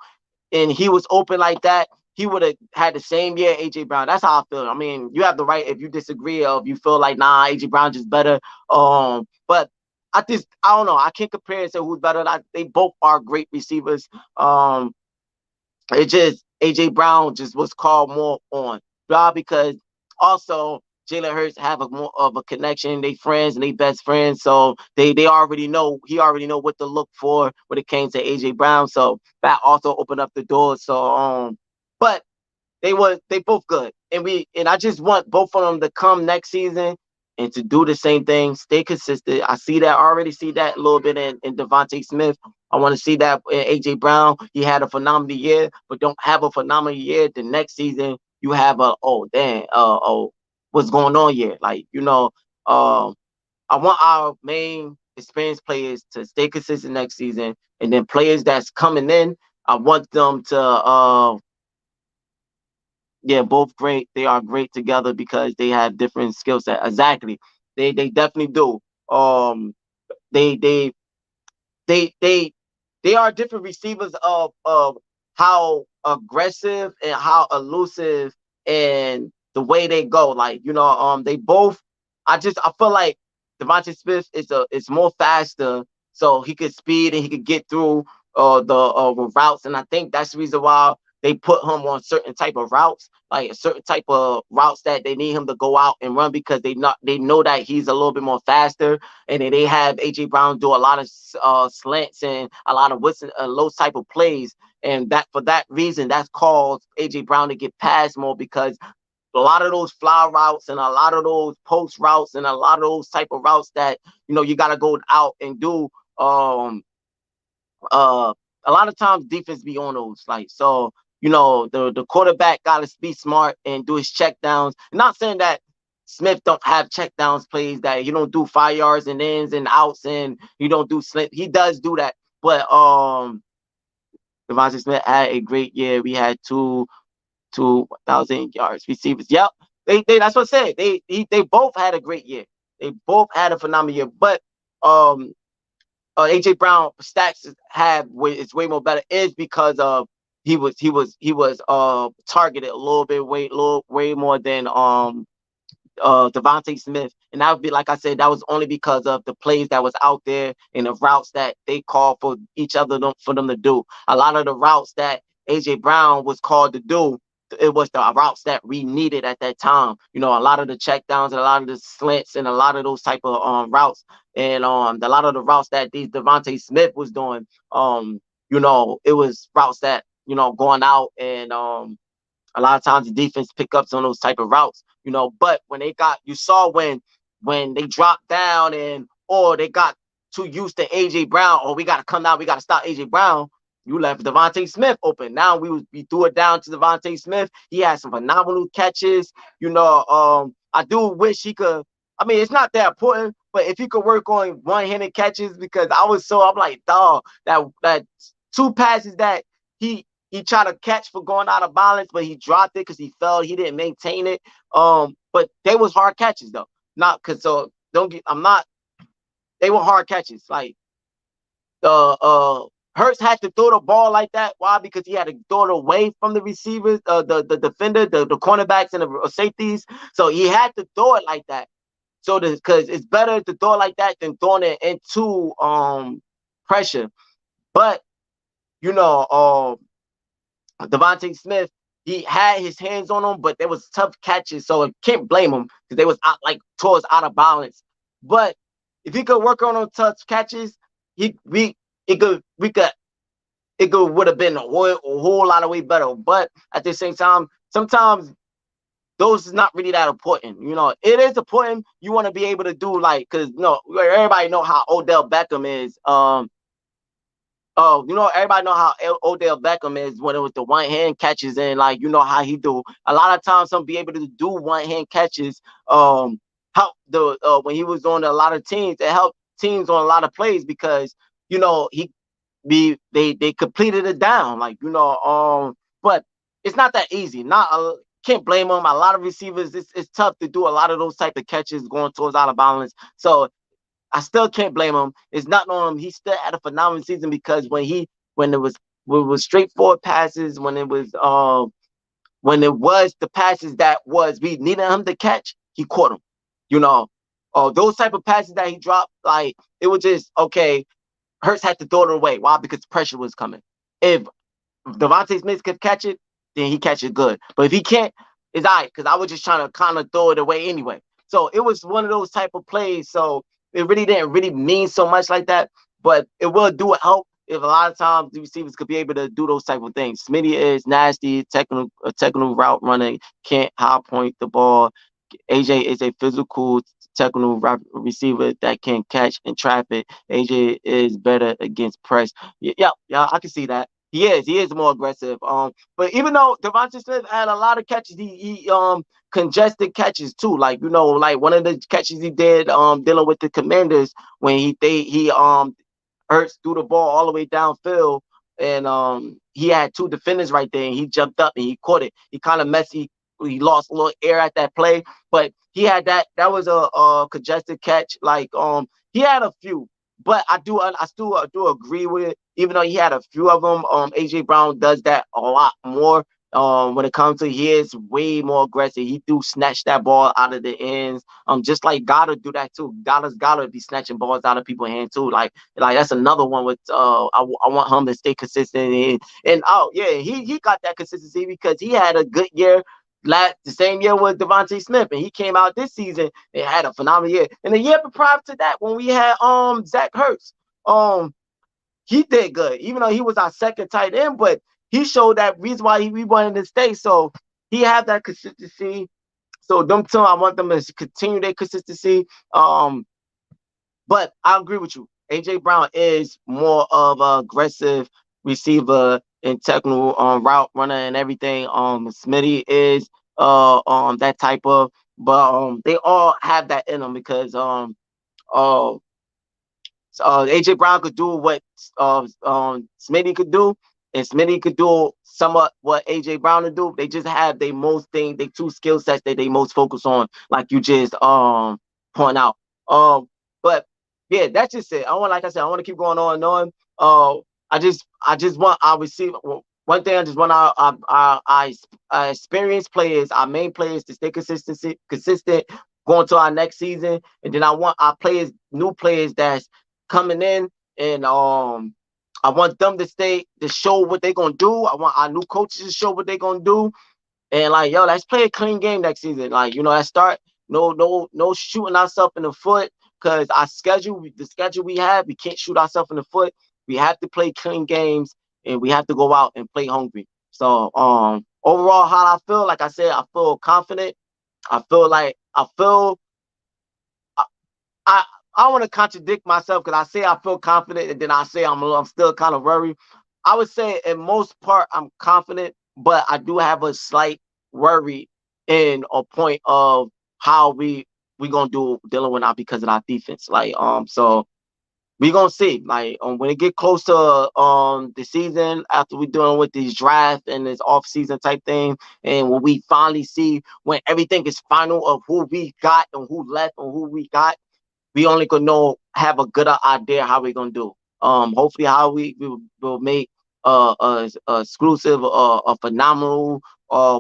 and he was open like that, he would have had the same year AJ Brown. That's how I feel. I mean, you have the right if you disagree or if you feel like, nah, AJ Brown just better. But I don't know. I can't compare and say who's better. They both are great receivers. It just AJ Brown just was called more on, because also Jalen Hurts have a more of a connection. They friends and they best friends, so they already know. He already know what to look for when it came to AJ Brown. So that also opened up the door. So but they both good, and I just want both of them to come next season and to do the same thing, stay consistent. I already see that a little bit in DeVonta Smith. I want to see that in AJ Brown. He had a phenomenal year, but don't have a phenomenal year. The next season you have what's going on here? Like, I want our main experienced players to stay consistent next season, and then players that's coming in, I want them to yeah, both great. They are great together because they have different skill set. Exactly. They definitely do. They they they they they are different receivers of how aggressive and how elusive and the way they go. Like, they both. I feel like DeVonta Smith is more faster, so he could speed and he could get through the routes, and I think that's the reason why they put him on certain type of routes, like a certain type of routes that they need him to go out and run, because they know that he's a little bit more faster, and then they have AJ Brown do a lot of slants and a lot of low type of plays, and that for that reason that's caused AJ Brown to get past more, because a lot of those fly routes and a lot of those post routes and a lot of those type of routes that you got to go out and do. Uh, a lot of times defense be on those, like, so the quarterback got to be smart and do his check downs. I'm not saying that Smith don't have check downs plays, that you don't do 5 yards and ins and outs and you don't do slip. He does do that, but DeVonta Smith had a great year. We had 2,000 yards receivers. Yep. That's what I said. They both had a great year. They both had a phenomenal year. But AJ Brown stats is way more better, is because of he was targeted a little bit way more than DeVonta Smith, and that would be, like I said, that was only because of the plays that was out there and the routes that they called for each other for them to do. A lot of the routes that AJ Brown was called to do, it was the routes that we needed at that time. A lot of the check downs and a lot of the slants and a lot of those type of routes, and a lot of the routes that these DeVonta Smith was doing, it was routes that going out, and a lot of times the defense pick up on those type of routes, but when you saw when they dropped down or they got too used to AJ Brown, or we got to come down, we got to stop AJ Brown, you left DeVonta Smith open. Now we threw it down to DeVonta Smith. He had some phenomenal catches. I do wish he could I mean, it's not that important, but if he could work on one-handed catches, because I'm like, dog, that two passes that he tried to catch for going out of balance, but he dropped it because he fell. He didn't maintain it. But they was hard catches though. Not because so don't get. I'm not. They were hard catches. Like Hurts had to throw the ball like that. Why? Because he had to throw it away from the receivers, the defender, the cornerbacks, and the safeties. So he had to throw it like that. So because it's better to throw it like that than throwing it into pressure. But you know, Devontae Smith, he had his hands on him, but there was tough catches, so I can't blame him because they was towards out of balance. But if he could work on those tough catches, he we it could we could it could would have been a whole lot of way better. But at the same time, sometimes those is not really that important. You know, it is important. You want to be able to do because everybody know how Odell Beckham is. Oh, everybody know how Odell Beckham is when it was the one hand catches and how he do. A lot of times, some be able to do one hand catches. Help when he was on a lot of teams, it helped teams on a lot of plays because he they completed it down but it's not that easy. Can't blame them. A lot of receivers, it's tough to do a lot of those type of catches going towards out of balance. So I still can't blame him. It's not on him. He still had a phenomenal season because when it was straightforward passes, when it was the passes that was we needed him to catch, he caught them. Those type of passes that he dropped, it was just okay. Hurts had to throw it away. Why? Because pressure was coming. If Devontae Smith could catch it, then he catch it good. But if he can't, it's all right, because I was just trying to kind of throw it away anyway. So it was one of those type of plays. So it really didn't really mean so much like that, but it will do help if a lot of times the receivers could be able to do those type of things. Smitty is nasty, technical route running, can't high point the ball. AJ is a physical technical receiver that can catch and trap it. AJ is better against press. Yeah, I can see that. He is more aggressive. But even though Devontae Smith had a lot of catches, he congested catches too. Like one of the catches he did dealing with the Commanders when he Hurts threw the ball all the way downfield and he had two defenders right there and he jumped up and he caught it. He kind of messy. He lost a little air at that play, but he had that was a congested catch. He had a few, but I still do agree with it. Even though he had a few of them, AJ Brown does that a lot more. When it comes to he is way more aggressive. He do snatch that ball out of the ends. Just like Goddard do that too. Goddard be snatching balls out of people's hands too. Like that's another one with I want him to stay consistent and oh yeah, he got that consistency because he had a good year the same year with Devontae Smith, and he came out this season and had a phenomenal year. And the year prior to that, when we had Zach Ertz, he did good, even though he was our second tight end, but he showed that reason why we wanted to stay. So he had that consistency. So them two, I want them to continue their consistency. But I agree with you. AJ Brown is more of an aggressive receiver and technical route runner and everything. Smitty is that type of, but they all have that in them because uh AJ Brown could do what Smitty could do, and Smitty could do somewhat what AJ Brown would do. They just have they two skill sets that they most focus on, like you just point out. But yeah, that's just it. Like I said, I want to keep going on and on. I just want our receiver. One thing I just want our experienced players, our main players, to stay consistent going to our next season, and then I want our players, new players that's coming in, and I want them to show what they're gonna do. I want our new coaches to show what they're gonna do, and let's play a clean game next season. Let's start no shooting ourselves in the foot because the schedule we have, we can't shoot ourselves in the foot. We have to play clean games and we have to go out and play hungry. So overall, how I feel, like I said, I feel confident. I feel like I I want to contradict myself because I say I feel confident and then I say I'm still kind of worried. I would say in most part I'm confident, but I do have a slight worry in a point of how we we gonna do dealing with now because of our defense. Like so we gonna see. Like when it get close to the season after we doing with these draft and this off season type thing, and when we finally see when everything is final of who we got and who left and who we got, we only gonna know have a good idea how we gonna do. Hopefully how we will make a exclusive a phenomenal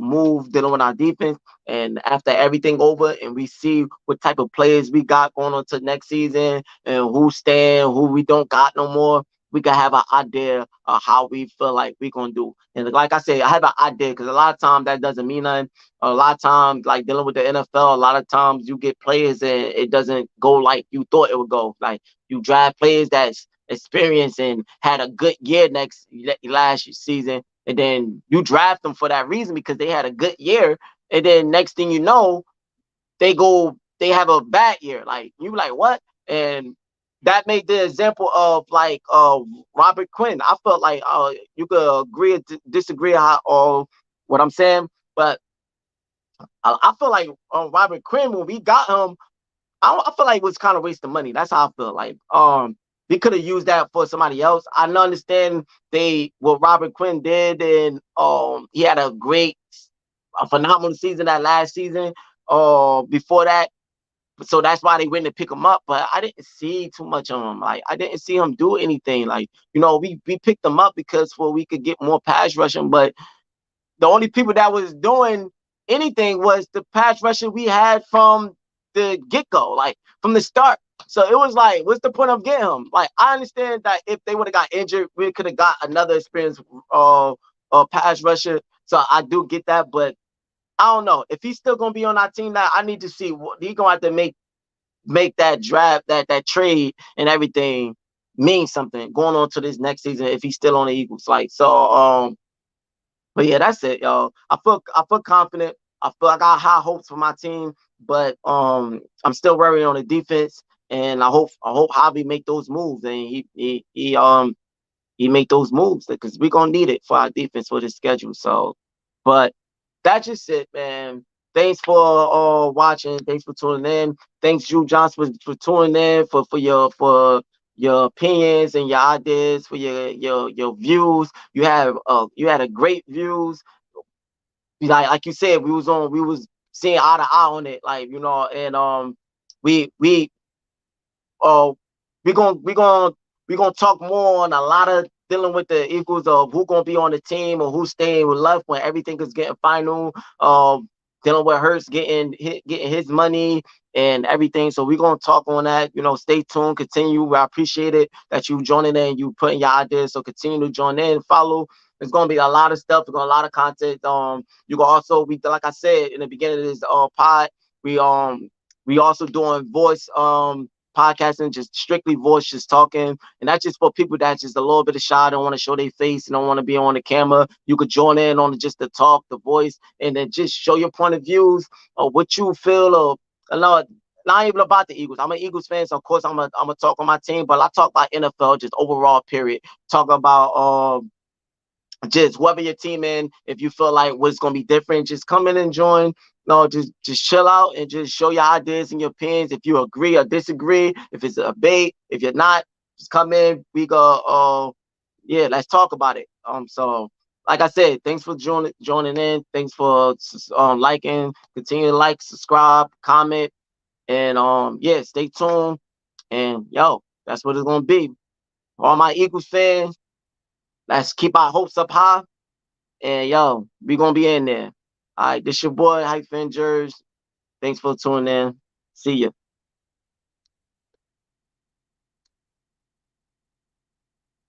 move dealing with our defense. And after everything over, and we see what type of players we got going on to next season, and who stand, who we don't got no more, we can have an idea of how we feel like we gonna do. And like I said, I have an idea because a lot of times that doesn't mean nothing. A lot of times, like dealing with the NFL, a lot of times you get players and it doesn't go like you thought it would go. Like you draft players that's experienced and had a good year last season, and then you draft them for that reason because they had a good year, and then next thing you know, they have a bad year. Like you like what? And that made the example of like Robert Quinn. I felt like you could agree or disagree how or what I'm saying, but I feel like Robert Quinn when we got him, I feel like it was kind of wasting money. That's how I feel. Like we could have used that for somebody else. I understand what Robert Quinn did, and he had a phenomenal season that last season. Before that, so that's why they went to pick him up. But I didn't see too much on him. Like I didn't see him do anything. Like we picked him up because we could get more pass rushing, but the only people that was doing anything was the pass rusher we had from the get-go, like from the start. So it was like, what's the point of getting him? Like, I understand that if they would have got injured, we could have got another experienced pass rusher. So I do get that, but I don't know if he's still gonna be on our team. Now I need to see what he's gonna have to make that draft, that trade, and everything mean something going on to this next season if he's still on the Eagles. Like so, but yeah, that's it, y'all. I feel confident. I feel I got high hopes for my team, but I'm still worrying on the defense, and I hope Javi make those moves, and he make those moves because we're gonna need it for our defense for this schedule. So, but that's just it, man. Thanks for watching. Thanks for tuning in. Thanks, Drew Johnson, for tuning in for your opinions and your ideas for your views. You had a great views. Like you said, we was seeing eye to eye on it, like and we uh we gonna talk more on a lot of dealing with the equals of who gonna be on the team or who's staying with left when everything is getting final. Dealing with Hurts getting his money and everything. So we're gonna talk on that. Stay tuned, continue. I appreciate it that you joining in, you putting your ideas. So continue to join in, follow. There's gonna be a lot of stuff. There's gonna be a lot of content. You can also like I said in the beginning of this pod, we also doing voice podcasting, just strictly voice, just talking. And that's just for people that's just a little bit of shy, don't want to show their face, and don't want to be on the camera. You could join in on just the talk, the voice, and then just show your point of views or what you feel of. Not even about the Eagles. I'm an Eagles fan, so of course I'm a talk on my team, but I talk about NFL, just overall period. Talk about just whoever your team in, if you feel like what's gonna be different, just come in and join. No, just chill out and just show your ideas and your opinions. If you agree or disagree, if it's a debate, if you're not, just come in. We go, yeah, let's talk about it. So like I said, thanks for joining in. Thanks for liking. Continue to like, subscribe, comment, and yeah, stay tuned. And yo, that's what it's gonna be. All my Eagles fans, let's keep our hopes up high. And yo, we gonna be in there. All right, this your boy Hyphen Jers. Thanks for tuning in. See ya.